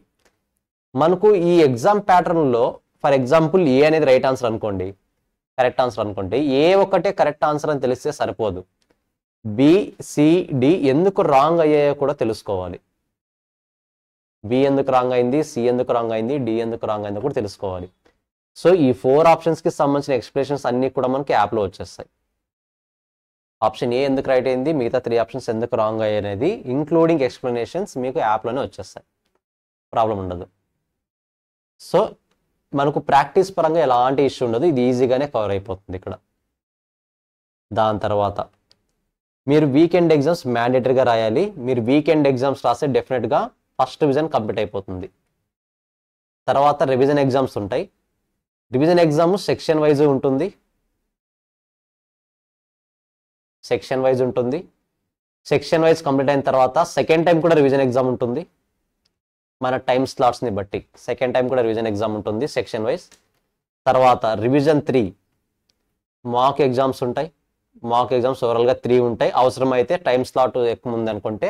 మనకు ఈ ఎగ్జామ్ ప్యాటర్న్లో ఫర్ ఎగ్జాంపుల్ ఏ అనేది రైట్ ఆన్సర్ అనుకోండి, కరెక్ట్ ఆన్సర్ అనుకోండి, ఏ ఒక్కటే కరెక్ట్ ఆన్సర్ అని తెలిస్తే సరిపోదు. బి, సి, డి ఎందుకు రాంగ్ అయ్యాయో కూడా తెలుసుకోవాలి. బి ఎందుకు రాంగ్ అయింది, సి ఎందుకు రాంగ్ అయింది, డి ఎందుకు రాంగ్ అయిందో కూడా తెలుసుకోవాలి. సో ఈ 4 ఆప్షన్స్కి సంబంధించిన ఎక్స్ప్లెనేషన్స్ అన్నీ కూడా మనకి యాప్లో వచ్చేస్తాయి. ఆప్షన్ ఏ ఎందుకు రైట్ అయింది, మిగతా 3 ఆప్షన్స్ ఎందుకు రాంగ్ అయ్యాయి అనేది ఇంక్లూడింగ్ ఎక్స్ప్లెనేషన్స్ మీకు యాప్లోనే వచ్చేస్తాయి, ప్రాబ్లం ఉండదు. సో మనకు ప్రాక్టీస్ పరంగా ఎలాంటి ఇష్యూ ఉండదు, ఇది ఈజీగానే కవర్ అయిపోతుంది ఇక్కడ. దాని తర్వాత మీరు వీకెండ్ ఎగ్జామ్స్ మ్యాండేటరీగా రాయాలి. మీరు వీకెండ్ ఎగ్జామ్స్ రాస్తే డెఫినెట్గా ఫస్ట్ రివిజన్ కంప్లీట్ అయిపోతుంది. తర్వాత రివిజన్ ఎగ్జామ్స్ ఉంటాయి. రివిజన్ ఎగ్జామ్ సెక్షన్ వైజ్ ఉంటుంది, సెక్షన్ వైజ్ కంప్లీట్ అయిన తర్వాత సెకండ్ టైం కూడా రివిజన్ ఎగ్జామ్ ఉంటుంది. మన టైం స్లాట్స్ని బట్టి సెకండ్ టైం కూడా రివిజన్ ఎగ్జామ్ ఉంటుంది సెక్షన్ వైజ్. తర్వాత రివిజన్ 3 మాక్ ఎగ్జామ్స్ ఉంటాయి. మాక్ ఎగ్జామ్స్ ఓవరాల్గా 3 ఉంటాయి. అవసరమైతే టైం స్లాట్ ఎక్కువ ఉంది అనుకుంటే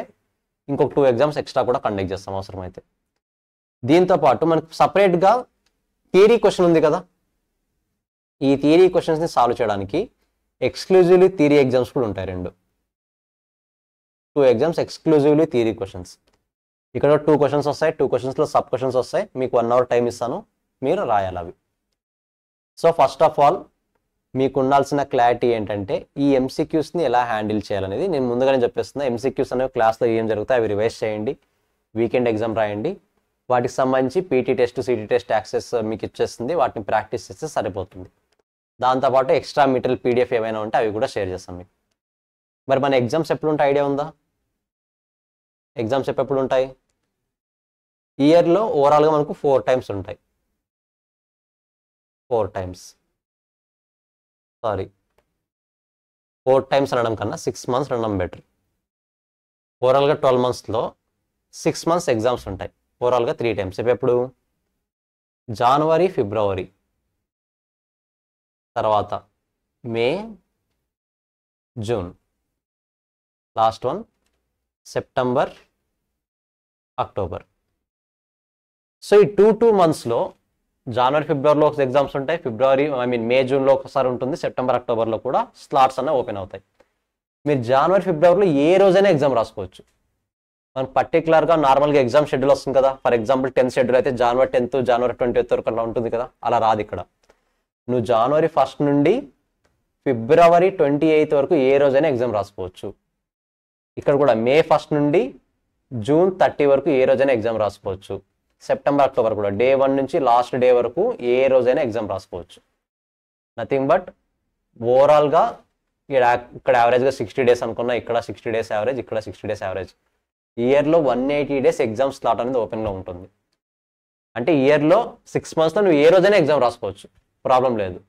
ఇంకొక 2 ఎగ్జామ్స్ ఎక్స్ట్రా కూడా కండక్ట్ చేస్తాం అవసరమైతే. దీంతో పాటు మనకు సపరేట్గా థియరీ క్వశ్చన్ ఉంది కదా, ఈ థియరీ క్వశ్చన్స్ని సాల్వ్ చేయడానికి ఎక్స్క్లూజివ్లీ థియరీ ఎగ్జామ్స్ కూడా ఉంటాయి. 2 ఎగ్జామ్స్ ఎక్స్క్లూజివ్లీ థియరీ క్వశ్చన్స్. ఇక్కడ 2 క్వశ్చన్స్ వస్తాయి, 2 క్వశ్చన్స్లో సబ్ క్వశ్చన్స్ వస్తాయి. మీకు 1 అవర్ టైం ఇస్తాను, మీరు రాయాలి అవి. సో ఫస్ట్ ఆఫ్ ఆల్ మీకు ఉండాల్సిన క్లారిటీ ఏంటంటే ఈ ఎంసీక్యూస్ని ఎలా హ్యాండిల్ చేయాలనేది నేను ముందుగానే చెప్పేస్తున్నా. ఎంసీక్యూస్ అనేవి క్లాస్లో ఏం జరుగుతాయి అవి రివైజ్ చేయండి, వీకెండ్ ఎగ్జామ్ రాయండి. వాటికి సంబంధించి PT test, city test access మీకు ఇచ్చేస్తుంది, వాటిని ప్రాక్టీస్ చేస్తే సరిపోతుంది. దాంతోపాటు ఎక్స్ట్రా మెటీరియల్ పీడిఎఫ్ ఏమైనా ఉంటే అవి కూడా షేర్ చేస్తాం మీకు. మరి మన ఎగ్జామ్స్ ఎప్పుడు ఉంటాయి ఐడియా ఉందా? ఎగ్జామ్స్ ఎప్పుడు ఉంటాయి? ఇయర్లో ఓవరాల్గా మనకు 4 టైమ్స్ ఉంటాయి. 4 టైమ్స్ అనడం కన్నా 6 మంత్స్ అనడం బెటర్. ఓవరాల్గా 12 మంత్స్లో 6 మంత్స్ ఎగ్జామ్స్ ఉంటాయి. ఓవరాల్గా 3 టైమ్స్. ఎప్పుడు? జనవరి, ఫిబ్రవరి, తర్వాత May, June, last one September, October. So ఈ 2 మంత్స్లో జనవరి, ఫిబ్రవరిలో ఒక ఎగ్జామ్స్ ఉంటాయి, మే, జూన్లో ఒకసారి ఉంటుంది, సెప్టెంబర్, అక్టోబర్లో కూడా స్లాట్స్ అన్న ఓపెన్ అవుతాయి. మీరు జనవరి, ఫిబ్రవరిలో ఏ రోజైనా ఎగ్జామ్ రాసుకోవచ్చు. మనకు పర్టికులర్గా నార్మల్గా ఎగ్జామ్ షెడ్యూల్ వస్తుంది కదా, ఫర్ ఎగ్జాంపుల్ 10th షెడ్యూల్ అయితే జనవరి 10th, జనవరి 20th వరకు అలా ఉంటుంది కదా, అలా రాదు ఇక్కడ. నువ్వు జనవరి 1st నుండి ఫిబ్రవరి 28th వరకు ఏ రోజైనా ఎగ్జామ్ రాసుకోవచ్చు. ఇక్కడ కూడా మే 1st నుండి జూన్ 30 వరకు ఏ రోజైనా ఎగ్జామ్ రాసుకోవచ్చు. సెప్టెంబర్, అక్టోబర్ కూడా డే 1 నుంచి లాస్ట్ డే వరకు ఏ రోజైనా ఎగ్జామ్ రాసుకోవచ్చు. నథింగ్ బట్ ఓవరాల్గా ఇక్కడ యావరేజ్గా 60 డేస్ అనుకున్నా, ఇక్కడ 60 డేస్ యావరేజ్, ఇక్కడ 60 డేస్ యావరేజ్. ఇయర్లో 180 డేస్ ఎగ్జామ్ స్లాట్ అనేది ఓపెన్లో ఉంటుంది. అంటే ఇయర్లో 6 monthsలో నువ్వు ఏ రోజైనా ఎగ్జామ్ రాసుకోవచ్చు, ప్రాబ్లం లేదు.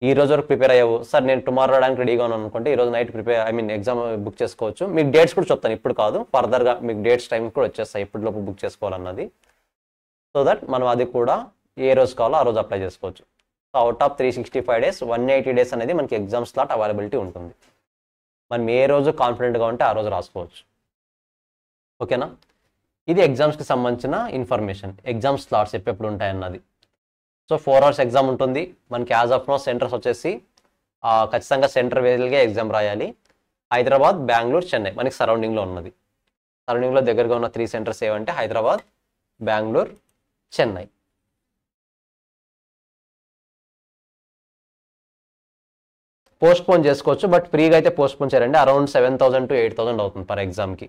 ఈ రోజు వరకు ప్రిపేర్ అయ్యావు, సార్ నేను టుమారో రావడానికి రెడీగా ఉన్నాను అనుకుంటే ఈ రోజు నైట్ ఎగ్జామ్ బుక్ చేసుకోవచ్చు. మీకు డేట్స్ కూడా చెప్తాను, ఇప్పుడు కాదు, ఫర్దర్గా మీకు డేట్స్ టైం కూడా వచ్చేస్తాయి ఎప్పటిలోపు బుక్ చేసుకోవాలన్నది. సో దట్ మనం అది కూడా ఏ రోజు కావాలో ఆ రోజు అప్లై చేసుకోవచ్చు. So out of 365 days 180 days అనేది మనకి ఎగ్జామ్ స్లాట్ అవైలబిలిటీ ఉంటుంది. మనం ఏ రోజు కాన్ఫిడెంట్గా ఉంటే ఆ రోజు రాసుకోవచ్చు. ఓకేనా? ఇది ఎగ్జామ్స్కి సంబంధించిన ఇన్ఫర్మేషన్, ఎగ్జామ్ స్లాట్స్ ఎప్పుడు ఉంటాయన్నది. సో 4 hours ఎగ్జామ్ ఉంటుంది మనకి. యాజ్ ఆఫ్ నో సెంటర్స్ వచ్చేసి ఖచ్చితంగా సెంటర్ వేలుగా ఎగ్జామ్ రాయాలి. హైదరాబాద్, బెంగళూరు, చెన్నై మనకి సరౌండింగ్లో ఉన్నది. సరౌండింగ్లో దగ్గరగా ఉన్న 3 centers ఏవంటే హైదరాబాద్, బెంగళూరు, చెన్నై. పోస్ట్పోన్ చేసుకోవచ్చు, బట్ ఫ్రీగా అయితే పోస్ట్పోన్ చేయాలండి. అరౌండ్ 7,000 to 8,000 అవుతుంది పర్ ఎగ్జామ్కి.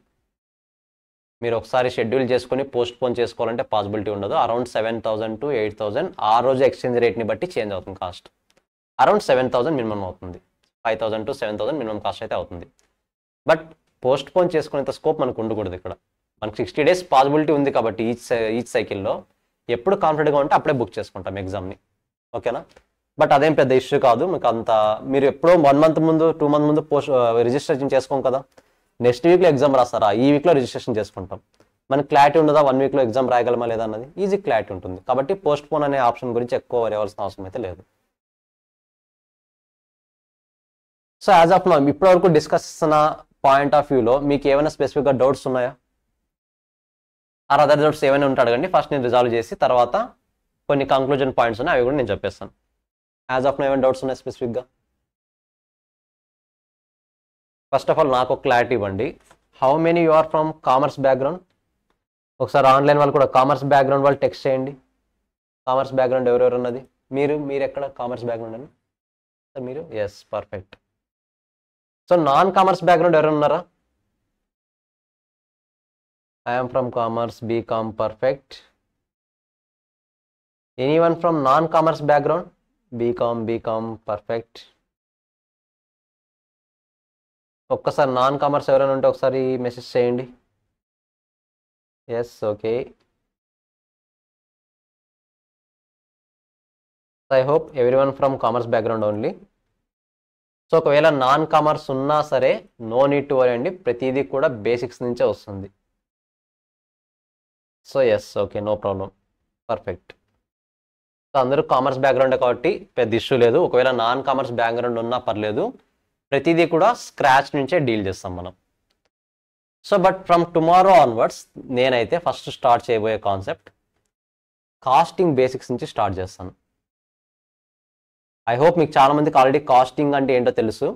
మీరు ఒకసారి షెడ్యూల్ చేసుకొని పోస్ట్పోన్ చేసుకోవాలంటే పాసిబిలిటీ ఉండదు. అరౌండ్ 7,000 to 8,000 ఆ రోజు ఎక్స్చేంజ్ రేట్ని బట్టి చేంజ్ అవుతుంది కాస్ట్. అరౌండ్ 7,000 మినిమం అవుతుంది, 5,000 to 7,000 మినిమం కాస్ట్ అయితే అవుతుంది. బట్ పోస్ట్పోన్ చేసుకునేంత స్కోప్ మనకు ఉండకూడదు. ఇక్కడ మనకు 60 days పాసిబిలిటీ ఉంది కాబట్టి ఈచ్ సైకిల్లో ఎప్పుడు కాన్ఫిడెంట్గా ఉంటే అప్పుడే బుక్ చేసుకుంటాం ఎగ్జామ్ని. ఓకేనా? బట్ అదేం పెద్ద ఇష్యూ కాదు. మీకు అంత మీరు ఎప్పుడో 1 month ముందు 2 month ముందు రిజిస్ట్రేషన్ చేసుకోం కదా. నెక్స్ట్ వీక్లో ఎగ్జామ్ రాస్తారా, ఈ వీక్లో రిజిస్ట్రేషన్ చేసుకుంటాం. మనకి క్లారిటీ ఉండదా 1 weekలో ఎగ్జామ్ రాయగలమా లేదా అన్నది, ఈజీ క్లారిటీ ఉంటుంది. కాబట్టి పోస్ట్పోన్ అనే ఆప్షన్ గురించి ఎక్కువ వరేవలసిన అవసరం అయితే లేదు. సో యాజ్ ఆఫ్ నౌ ఇప్పటివరకు డిస్కస్ చేసిన పాయింట్ ఆఫ్ వ్యూలో మీకు ఏమైనా స్పెసిఫిక్గా డౌట్స్ ఉన్నాయా? ఆర్ అదర్ డౌట్స్ ఏమైనా ఉంటే అడగండి. ఫస్ట్ నేను రిజాల్వ్ చేసి తర్వాత కొన్ని కంక్లూజన్ పాయింట్స్ ఉన్నాయి, అవి కూడా నేను చెప్పేస్తాను. యాజ్ ఆఫ్ నౌ ఏమైనా డౌట్స్ ఉన్నాయి స్పెసిఫిక్గా? ఫస్ట్ ఆఫ్ ఆల్ నాకు ఒక క్లారిటీ ఇవ్వండి. How many you are from commerce background? ఒకసారి ఆన్లైన్ వాళ్ళు కూడా కామర్స్ బ్యాక్గ్రౌండ్ వాళ్ళు టెక్స్ట్ చేయండి. కామర్స్ బ్యాక్గ్రౌండ్ ఎవరెవరు ఉన్నది? మీరు ఎక్కడ కామర్స్ బ్యాక్గ్రౌండ్ అని సార్ మీరు? Yes, perfect. So non commerce background ఎవరు ఉన్నారా? I'm from commerce, BCom, perfect. Anyone from non commerce background? BCom, perfect. ఒక్కసారి నాన్ కామర్స్ ఎవరైనా ఉంటే ఒకసారి మెసేజ్ చేయండి. Yes, okay. I hope everyone from commerce background only. So ఒకవేళ non commerce ఉన్నా సరే నో నీడ్ టు వరీ అండి, ప్రతిదీ కూడా బేసిక్స్ నుంచే వస్తుంది. So yes, okay, no problem, perfect. So అందరూ కామర్స్ బ్యాక్గ్రౌండే కాబట్టి పెద్ద ఇష్యూ లేదు. ఒకవేళ నాన్ కామర్స్ బ్యాక్గ్రౌండ్ ఉన్నా పర్లేదు, ప్రతిదీ కూడా స్క్రాచ్ నుంచే డీల్ చేస్తాం మనం. So but from tomorrow onwards నేనైతే ఫస్ట్ స్టార్ట్ చేయబోయే కాన్సెప్ట్ కాస్టింగ్ బేసిక్స్ నుంచి స్టార్ట్ చేస్తాను. ఐ హోప్ మీకు చాలామందికి ఆల్రెడీ కాస్టింగ్ అంటే ఏంటో తెలుసు.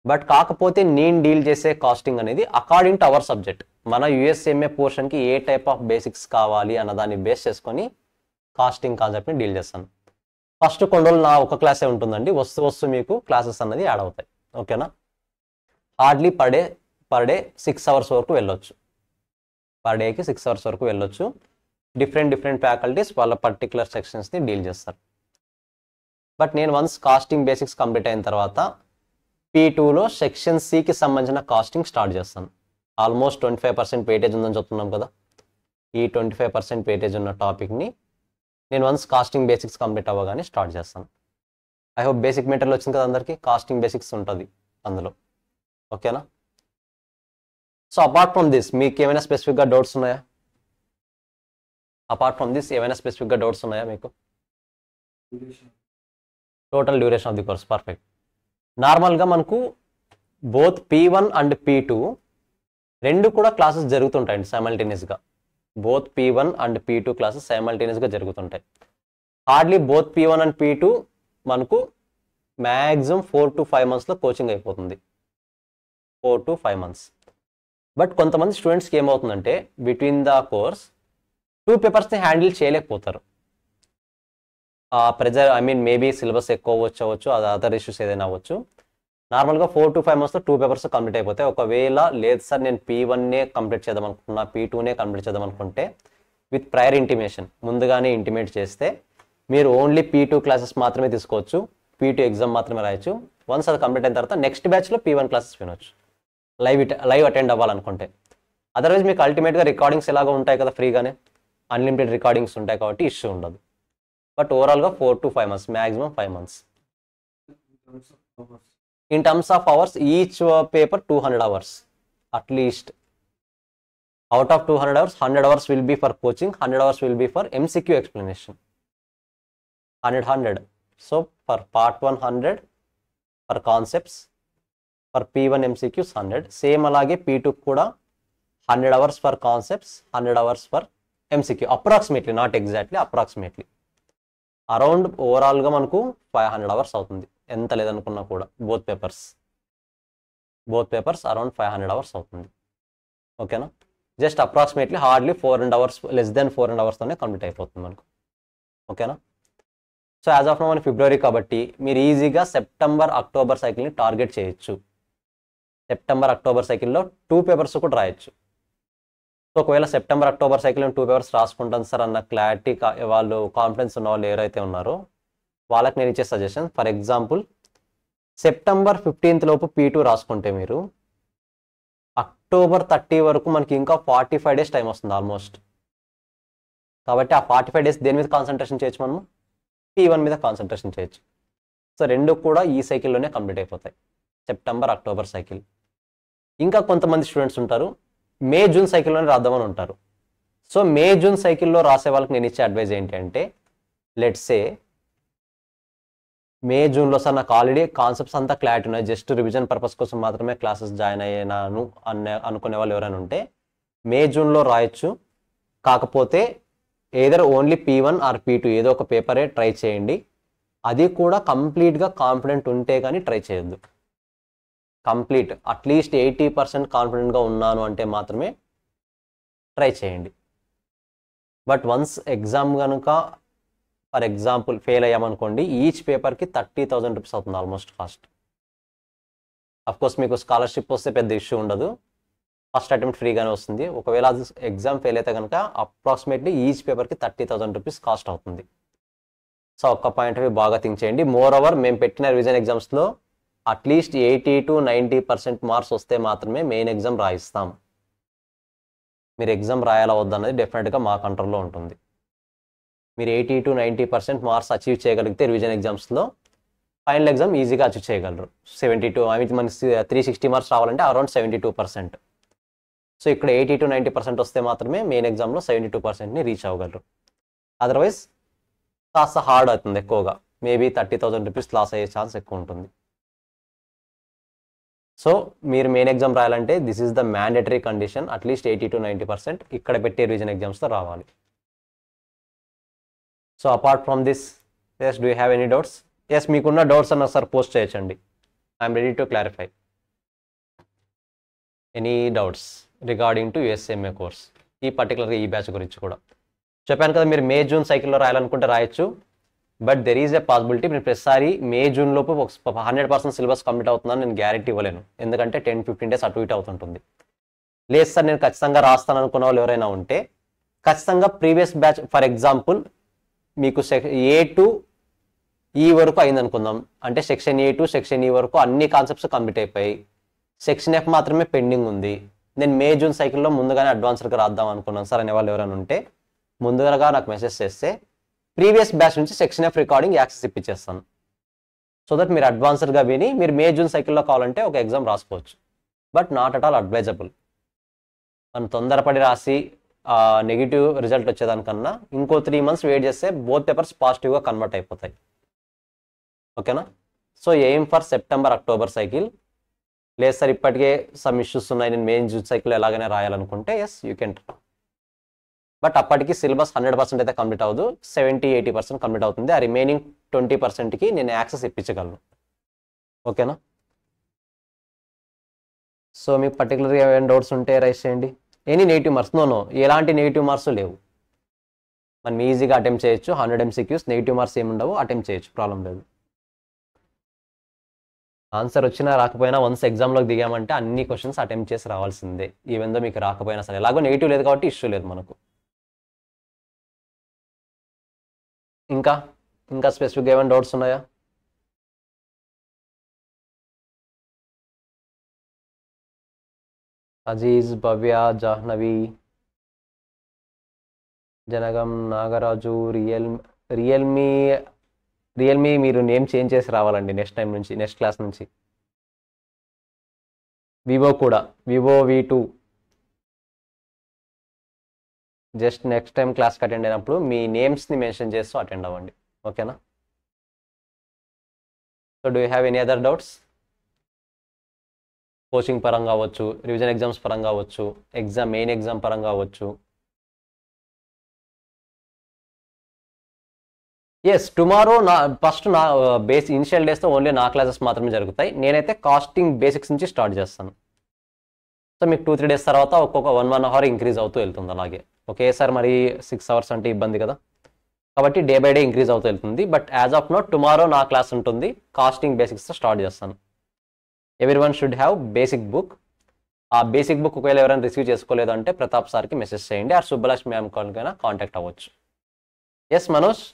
బట్ కాకపోతే నేను డీల్ చేసే కాస్టింగ్ అనేది అకార్డింగ్ టు అవర్ సబ్జెక్ట్, మన యూఎస్ఎంఏ పోర్షన్కి ఏ టైప్ ఆఫ్ బేసిక్స్ కావాలి అన్న దాన్ని బేస్ చేసుకొని కాస్టింగ్ కాన్సెప్ట్ని డీల్ చేస్తాను. ఫస్ట్ కొన్ని రోజులు నా ఒక క్లాసే ఉంటుందండి, వస్తూ మీకు క్లాసెస్ అన్నది యాడ్ అవుతాయి. ఓకేనా? హార్డ్లీ పర్ డే 6 hours వరకు వెళ్ళొచ్చు. పర్ డేకి 6 hours వరకు వెళ్ళొచ్చు. డిఫరెంట్ ఫ్యాకల్టీస్ వాళ్ళ పర్టికులర్ సెక్షన్స్ని డీల్ చేస్తారు. బట్ నేను వన్స్ కాస్టింగ్ బేసిక్స్ కంప్లీట్ అయిన తర్వాత P2లో సెక్షన్ సికి సంబంధించిన కాస్టింగ్ స్టార్ట్ చేస్తాను. ఆల్మోస్ట్ 25% వెయిటేజ్ ఉందని చెప్తున్నాం కదా. ఈ 25% వెయిటేజ్ ఉన్న టాపిక్ని నేను వన్స్ కాస్టింగ్ బేసిక్స్ కంప్లీట్ అవ్వగానే స్టార్ట్ చేస్తాను. ఐ హోప్ బేసిక్ మెటీరియల్ వచ్చింది కదా అందరికీ. కాస్టింగ్ బేసిక్స్ ఉంటుంది అందులో. ఓకేనా? సో అపార్ట్ ఫ్రమ్ దిస్ మీకు ఏమైనా స్పెసిఫిక్గా డౌట్స్ ఉన్నాయా? మీకు total duration of the course, perfect. నార్మల్గా మనకు బోత్ P1 అండ్ P2 రెండు కూడా క్లాసెస్ జరుగుతుంటాయండి సైమల్టేనియస్గా. Both P1 and P2 classes సైమల్టేనియస్గా జరుగుతుంటాయి. Hardly both P1 and P2 మనకు మ్యాక్సిమం 4 to 5 monthsలో కోచింగ్ అయిపోతుంది. 4 to 5 months. బట్ కొంతమంది స్టూడెంట్స్కి ఏమవుతుందంటే బిట్వీన్ ద కోర్స్ 2 పేపర్స్ని హ్యాండిల్ చేయలేకపోతారు. ప్రెజర్ మేబీ సిలబస్ ఎక్కువ అవ్వచ్చు, అది అదర్ ఇష్యూస్ ఏదైనా అవ్వచ్చు. నార్మల్గా 4 to 5 monthsలో 2 పేపర్స్ కంప్లీట్ అయిపోతాయి. ఒకవేళ లేదు సార్ నేను P1నే కంప్లీట్ చేద్దాం అనుకుంటున్నా, P2నే కంప్లీట్ చేద్దాం అనుకుంటే విత్ ప్రయర్ ఇంటిమేషన్ ముందుగానే ఇంటిమేట్ చేస్తే మీరు ఓన్లీ P2 క్లాసెస్ మాత్రమే తీసుకోవచ్చు, P2 ఎగ్జామ్ మాత్రమే రాయొచ్చు. వన్స్ అది కంప్లీట్ అయిన తర్వాత నెక్స్ట్ బ్యాచ్లో P1 క్లాసెస్ వినొచ్చు, లైవ్ అటెండ్ అవ్వాలనుకుంటే. అదర్వైజ్ మీకు అల్టిమేట్గా రికార్డింగ్స్ ఎలాగో ఉంటాయి కదా ఫ్రీగానే, అన్లిమిటెడ్ రికార్డింగ్స్ ఉంటాయి కాబట్టి ఇష్యూ ఉండదు. బట్ ఓవరాల్గా 4 to 5 months, maximum 5 months. In terms of hours, each paper 200 hours at least. Out of 200 hours, 100 hours will be for coaching, 100 hours will be for MCQ explanation. 100. So for part 1 100 for concepts, for P1 MCQs 100. Same alage P2 kuda 100 hours for concepts, 100 hours for MCQ. Approximately, not exactly, approximately. Around overall ga manaku 500 hours అవుతుంది, ఎంత లేదనుకున్నా కూడా. Both papers around 500 hours అవుతుంది. ఓకేనా? Just approximately hardly 400 hours, less than 400 hours complete అయిపోతుంది మనకు. ఓకేనా? So as of now మన ఫిబ్రవరి కాబట్టి మీరు ఈజీగా సెప్టెంబర్ అక్టోబర్ సైకిల్ని టార్గెట్ చేయొచ్చు. సెప్టెంబర్ అక్టోబర్ సైకిల్లో 2 పేపర్స్ కూడా రాయొచ్చు. సో ఒకవేళ సెప్టెంబర్ అక్టోబర్ సైకిల్లో 2 పేపర్స్ రాసుకుంటాను సార్ అన్న క్లారిటీ వాళ్ళు కాన్ఫిడెన్స్ ఉన్న వాళ్ళు ఎవరైతే ఉన్నారో వాళ్ళకి నేను ఇచ్చే suggestion, for example September 15th లోపు P2 రాసుకుంటే మీరు అక్టోబర్ 30 వరకు మనకి ఇంకా 45 days టైం వస్తుంది ఆల్మోస్ట్. కాబట్టి ఆ 45 days దేని మీద కాన్సన్ట్రేషన్ చేయొచ్చు, మనము P1 మీద కాన్సన్ట్రేషన్ చేయొచ్చు. సో రెండు కూడా ఈ సైకిల్లోనే కంప్లీట్ అయిపోతాయి, సెప్టెంబర్ అక్టోబర్ సైకిల్. ఇంకా కొంతమంది స్టూడెంట్స్ ఉంటారు మే జూన్ సైకిల్లోనే రాద్దామని ఉంటారు. సో మే జూన్ సైకిల్లో రాసే వాళ్ళకి నేను ఇచ్చే అడ్వైజ్ ఏంటి అంటే, లెట్స్ సే మే జూన్లో సార్ నాకు ఆల్రెడీ కాన్సెప్ట్స్ అంతా క్లారిటీ ఉన్నాయి, జస్ట్ రివిజన్ పర్పస్ కోసం మాత్రమే క్లాసెస్ జాయిన్ అయ్యాను అనుకునే వాళ్ళు ఎవరైనా ఉంటే మే జూన్లో రాయొచ్చు. కాకపోతే either only P1 are P2 ఏదో ఒక పేపరే ట్రై చేయండి. అది కూడా కంప్లీట్గా కాన్ఫిడెంట్ ఉంటే కానీ ట్రై చేయొద్దు. కంప్లీట్ అట్లీస్ట్ 80% కాన్ఫిడెంట్గా ఉన్నాను అంటే మాత్రమే ట్రై చేయండి. బట్ వన్స్ ఎగ్జామ్ కనుక ఫర్ ఎగ్జాంపుల్ ఫెయిల్ అయ్యామనుకోండి, ఈచ్ పేపర్కి 30,000 రూపీస్ అవుతుంది ఆల్మోస్ట్ కాస్ట్. అఫ్కోర్స్ మీకు స్కాలర్షిప్ వస్తే పెద్ద ఇష్యూ ఉండదు, ఫస్ట్ అటెంప్ట్ ఫ్రీగానే వస్తుంది. ఒకవేళ అది ఎగ్జామ్ ఫెయిల్ అయితే కనుక అప్రాక్సిమేట్లీ ఈచ్ పేపర్కి 30,000 రూపీస్ కాస్ట్ అవుతుంది. సో ఒక్క పాయింట్ అవి బాగా థింక్ చేయండి. మోర్ ఓవర్ మేము పెట్టిన రివిజన్ ఎగ్జామ్స్లో అట్లీస్ట్ 80 to 90% మార్క్స్ వస్తే మాత్రమే మెయిన్ ఎగ్జామ్ రాయిస్తాం. మీరు ఎగ్జామ్ రాయాలా వద్దన్నది డెఫినెట్గా మా కంట్రోల్లో ఉంటుంది. మీరు 80 to 90% మార్క్స్ అచీవ్ చేయగలిగితే రివిజన్ ఎగ్జామ్స్లో ఫైనల్ ఎగ్జామ్ ఈజీగా అచీవ్ చేయగలరు. 72 మనకి 360 మార్క్స్ రావాలంటే అరౌండ్ 72%. సో ఇక్కడ 80 to 90% వస్తే మాత్రమే మెయిన్ ఎగ్జామ్లో 72%ని రీచ్ అవ్వగలరు. అదర్వైజ్ కాస్త హార్డ్ అవుతుంది ఎక్కువగా, మేబీ 30,000 రూపీస్ లాస్ అయ్యే ఛాన్స్ ఎక్కువ ఉంటుంది. సో మీరు మెయిన్ ఎగ్జామ్ రాయాలంటే this is the mandatory condition, at least 80 to 90% ఇక్కడ పెట్టే రివిజన్ ఎగ్జామ్స్తో రావాలి. So apart from this, yes do you have any doubts? Yes మీకున్న డౌట్స్ అన్న సార్ పోస్ట్ చేయొచ్చండి, I'm ready to clarify any doubts regarding to USMA course, ఈ పర్టికులర్గా ఈ బ్యాచ్ గురించి కూడా. చెప్పాను కదా మీరు మే జూన్ సైకిల్లో రాయాలనుకుంటే రాయొచ్చు. But there is a possibility మీరు ప్రతిసారి మే జూన్ లోపు 100% సిలబస్ కంప్లీట్ అవుతుందని నేను గ్యారెంటీ ఇవ్వలేను, ఎందుకంటే 10-15 days అటు ఇటు అవుతుంటుంది. లేదు సార్ నేను ఖచ్చితంగా రాస్తాను అనుకున్న వాళ్ళు ఎవరైనా ఉంటే ఖచ్చితంగా ప్రీవియస్ బ్యాచ్, ఫర్ ఎగ్జాంపుల్ మీకు A to E వరకు అయింది అనుకుందాం, అంటే section A to section E వరకు అన్ని కాన్సెప్ట్స్ కంప్లీట్ అయిపోయి సెక్షన్ F మాత్రమే పెండింగ్ ఉంది, నేను మే జూన్ సైకిల్లో ముందుగానే అడ్వాన్స్డ్గా రాద్దాం అనుకున్నాను సార్ అనే వాళ్ళు ఎవరైనా ఉంటే ముందుగా నాకు మెసేజ్ చేస్తే ప్రీవియస్ బ్యాచ్ నుంచి సెక్షన్ F రికార్డింగ్ యాక్సెస్ ఇప్పించేస్తాను. సో దట్ మీరు అడ్వాన్స్డ్గా విని మీరు మే జూన్ సైకిల్లో కావాలంటే ఒక ఎగ్జామ్ రాసుకోవచ్చు. But not at all advisable. మనం తొందరపడి రాసి నెగిటివ్ రిజల్ట్ వచ్చేదానికన్నా ఇంకో 3 months వెయిట్ చేస్తే బోత్ పేపర్స్ పాజిటివ్గా కన్వర్ట్ అయిపోతాయి. ఓకేనా? So aim for September October cycle. లేదు సార్ ఇప్పటికే సమ్ ఇష్యూస్ ఉన్నాయి, నేను మెయిన్ జూన్ సైకిల్ ఎలాగైనా రాయాలనుకుంటే ఎస్ యూ కెన్. బట్ అప్పటికి సిలబస్ 100% అయితే కంప్లీట్ అవ్వదు, 70-80% కంప్లీట్ అవుతుంది. ఆ రిమైనింగ్ 20%కి నేను యాక్సెస్ ఇప్పించగలను. ఓకేనా? సో మీకు పర్టికులర్గా ఏమైనా డౌట్స్ ఉంటే రైస్ చేయండి. Any negative marks? నో, ఎలాంటి నెగిటివ్ మార్క్స్ లేవు, మనం ఈజీగా అటెంప్ట్ చేయొచ్చు. 100 MCQs, నెగిటివ్ మార్క్స్ ఏమి ఉండవు, అటెంప్ట్ చేయొచ్చు, ప్రాబ్లం లేదు. ఆన్సర్ వచ్చినా రాకపోయినా వన్స్ ఎగ్జామ్లోకి దిగామంటే అన్ని క్వశ్చన్స్ అటెంప్ట్ చేసి రావాల్సిందే, ఈవెన్ దో మీకు రాకపోయినా సరే. ఎలాగో నెగిటివ్ లేదు కాబట్టి ఇష్యూ లేదు మనకు. ఇంకా స్పెసిఫిక్గా ఏమైనా డౌట్స్ ఉన్నాయా? అజీజ్, భవ్య, జాహ్నవి, జనగం, నాగరాజు, రియల్మీ మీరు నేమ్ చేంజ్ చేసి రావాలండి నెక్స్ట్ టైం నుంచి, నెక్స్ట్ క్లాస్ నుంచి. వివో కూడా, Vivo V2 just next time క్లాస్కి అటెండ్ అయినప్పుడు మీ నేమ్స్ని మెన్షన్ చేస్తూ అటెండ్ అవ్వండి. ఓకేనా? So do you have any other doubts? Coaching పరంగా అవ్వచ్చు, రివిజన్ ఎగ్జామ్స్ పరంగా అవ్వచ్చు, మెయిన్ ఎగ్జామ్ పరంగా అవ్వచ్చు. ఎస్, టుమారో ఫస్ట్ నా ఇనిషియల్ డేస్తో ఓన్లీ నా క్లాసెస్ మాత్రమే జరుగుతాయి. నేనైతే కాస్టింగ్ బేసిక్స్ నుంచి స్టార్ట్ చేస్తాను. సో మీకు 2-3 డేస్ తర్వాత ఒక్కొక్క 1 అవర్ ఇంక్రీజ్ అవుతూ వెళ్తుంది. అలాగే ఒకేసారి మరి 6 అవర్స్ అంటే ఇబ్బంది కదా, కాబట్టి డే బై డే ఇంక్రీజ్ అవుతూ వెళ్తుంది. But as of now tomorrow నా క్లాస్ ఉంటుంది, కాస్టింగ్ బేసిక్స్తో స్టార్ట్ చేస్తాను. Everyone should have basic book. ఆ బేసిక్ బుక్ ఒకవేళ ఎవరైనా రిసీవ్ చేసుకోలేదు అంటే ప్రతాప్ సార్కి మెసేజ్ చేయండి, ఆ సుబ్బలక్ష్మి మ్యామ్ కాల్కైనా కాంటాక్ట్ అవ్వచ్చు. Yes Manoj?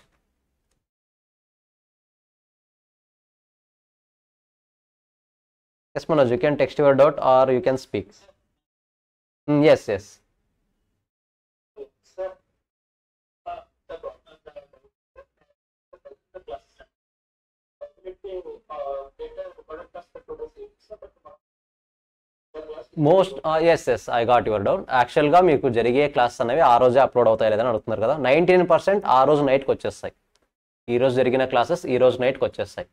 Yes, Manoj, you can text your doubt or you can speak. Yes, yes. Yes, I got your doubt. యాక్చువల్గా మీకు జరిగే క్లాస్ అనేవి ఆ రోజే అప్లోడ్ అవుతాయి లేదని అడుగుతున్నారు కదా. 19% ఆ రోజు నైట్కి వచ్చేస్తాయి. ఈ రోజు జరిగిన క్లాసెస్ ఈ రోజు నైట్కి వచ్చేస్తాయి.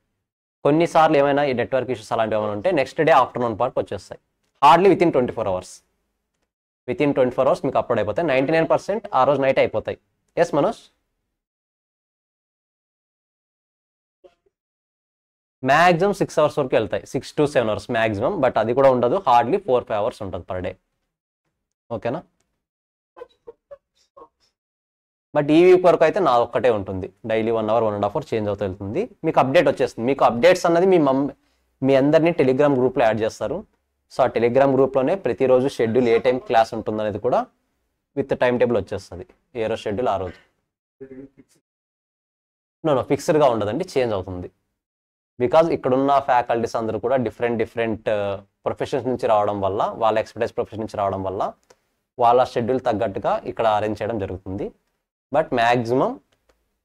కొన్నిసార్లు ఏమైనా ఈ నెట్వర్క్ ఇష్యూస్ అలాంటివి ఏమైనా ఉంటే నెక్స్ట్ డే ఆఫ్టర్నూన్ పార్ట్కి వచ్చేస్తాయి. హార్డ్లీ వితిన్ 24 అవర్స్ మీకు అప్లోడ్ అయిపోతాయి. 99% ఆ రోజు నైట్ అయిపోతాయి. ఎస్ మనోజ్? మ్యాక్సిమం 6 అవర్స్ వరకు వెళ్తాయి, 6 to 7 అవర్స్ మ్యాక్సిమం. బట్ అది కూడా ఉండదు, హార్డ్లీ 4-5 అవర్స్ ఉంటుంది పర్ డే. ఓకేనా? బట్ ఈ వీక్ వరకు అయితే నా ఒక్కటే ఉంటుంది, డైలీ 1 అవర్ 1.5 అవర్ చేంజ్ అవుతూ వెళ్తుంది. మీకు అప్డేట్ వచ్చేస్తుంది. మీకు అప్డేట్స్ అన్నది మీ అందరినీ టెలిగ్రామ్ గ్రూప్లో యాడ్ చేస్తారు. సో ఆ టెలిగ్రామ్ గ్రూప్లోనే ప్రతిరోజు షెడ్యూల్ ఏ టైం క్లాస్ ఉంటుంది అనేది కూడా విత్ టైం టేబుల్ వచ్చేస్తుంది. ఏ రోజు షెడ్యూల్ ఆ రోజు. నో ఫిక్స్డ్గా ఉండదండి, చేంజ్ అవుతుంది. బికాజ్ ఇక్కడున్న ఫ్యాకల్టీస్ అందరూ కూడా డిఫరెంట్ ప్రొఫెషన్స్ నుంచి రావడం వల్ల, వాళ్ళ ఎక్స్పర్టైజ్ ప్రొఫెషన్ నుంచి రావడం వల్ల వాళ్ళ షెడ్యూల్ తగ్గట్టుగా ఇక్కడ అరేంజ్ చేయడం జరుగుతుంది. బట్ మ్యాక్సిమం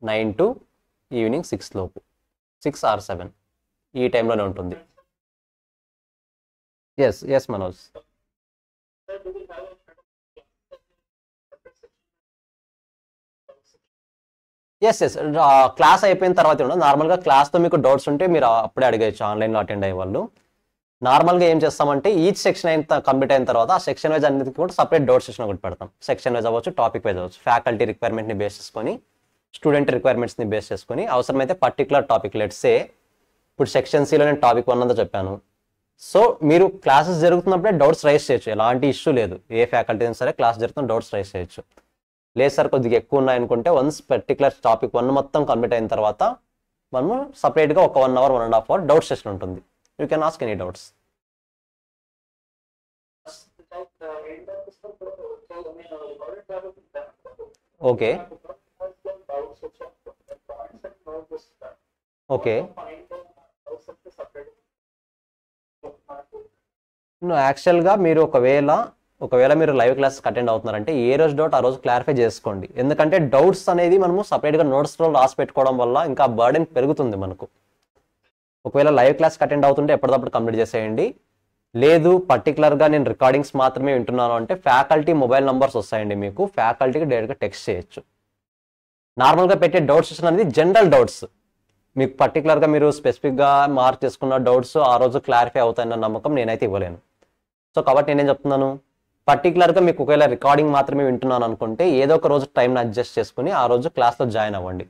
9 to ఈవినింగ్ 6 లోపు, 6 or 7 ఈ టైంలోనే ఉంటుంది. ఎస్ మనోజ్. ఎస్ క్లాస్ అయిపోయిన తర్వాత ఉండదు. నార్మల్గా క్లాస్తో మీకు డౌట్స్ ఉంటే మీరు అప్పుడే అడిగేయచ్చు ఆన్లైన్లో అటెండ్ అయ్యే వాళ్ళు. నార్మల్గా ఏం చేస్తామంటే ఈచ్ సెక్షన్ కంప్లీట్ అయిన తర్వాత ఆ సెక్షన్ వైజ్ అన్నిటికీ కూడా సపరేట్ డౌట్ సెషన్ ఒకటి పెడతాం. సెక్షన్ వైజ్ అవ్వచ్చు, టాపిక్ వైజ్ అవ్వచ్చు. ఫ్యాకల్టీ రిక్వైర్మెంట్ని బేస్ చేసుకొని, స్టూడెంట్ రిక్వైర్మెంట్స్ని బేస్ చేసుకొని అవసరమైతే పర్టికులర్ టాపిక్, లెట్సే ఇప్పుడు సెక్షన్ సిలో నేను టాపిక్ 1 అంతా చెప్పాను. సో మీరు క్లాసెస్ జరుగుతున్నప్పుడే డౌట్స్ రైజ్ చేయొచ్చు, ఎలాంటి ఇష్యూ లేదు. ఏ ఫ్యాకల్టీ అయినా సరే క్లాస్ జరుగుతున్న డౌట్స్ రైజ్ చేయొచ్చు. లేదు సార్ కొద్దిగా ఎక్కువ ఉన్నాయనుకుంటే వన్స్ పర్టికులర్ టాపిక్ 1 మొత్తం కంప్లీట్ అయిన తర్వాత మనము సపరేట్గా ఒక 1 అవర్ 1.5 అవర్ డౌట్ సెషన్ ఉంటుంది. You can ask any doubts. Okay యాక్చువల్గా మీరు ఒకవేళ మీరు లైవ్ క్లాసెస్కి అటెండ్ అవుతున్నారంటే ఏ రోజు డౌట్ ఆ రోజు క్లారిఫై చేసుకోండి. ఎందుకంటే డౌట్స్ అనేది మనము సపరేట్గా నోట్స్లో రాసి పెట్టుకోవడం వల్ల ఇంకా బర్డెన్ పెరుగుతుంది మనకు. ఒకవేళ లైవ్ క్లాస్కి అటెండ్ అవుతుంటే ఎప్పటికప్పుడు కంప్లీట్ చేసేయండి. లేదు పర్టికులర్గా నేను రికార్డింగ్స్ మాత్రమే వింటున్నాను అంటే ఫ్యాకల్టీ మొబైల్ నెంబర్స్ వస్తాయండి మీకు, ఫ్యాకల్టీకి డైరెక్ట్గా టెక్స్ట్ చేయొచ్చు. నార్మల్గా పెట్టే డౌట్స్ అనేది జనరల్ డౌట్స్, మీకు పర్టికులర్గా మీరు స్పెసిఫిక్గా మార్క్ చేసుకున్న డౌట్స్ ఆ రోజు క్లారిఫై అవుతాయన్న నమ్మకం నేనైతే ఇవ్వలేను. సో కాబట్టి నేనేం చెప్తున్నాను, పర్టికులర్గా మీకు ఒకవేళ రికార్డింగ్ మాత్రమే వింటున్నాను అనుకుంటే ఏదో ఒక రోజు టైంని అడ్జస్ట్ చేసుకుని ఆ రోజు క్లాస్లో జాయిన్ అవ్వండి.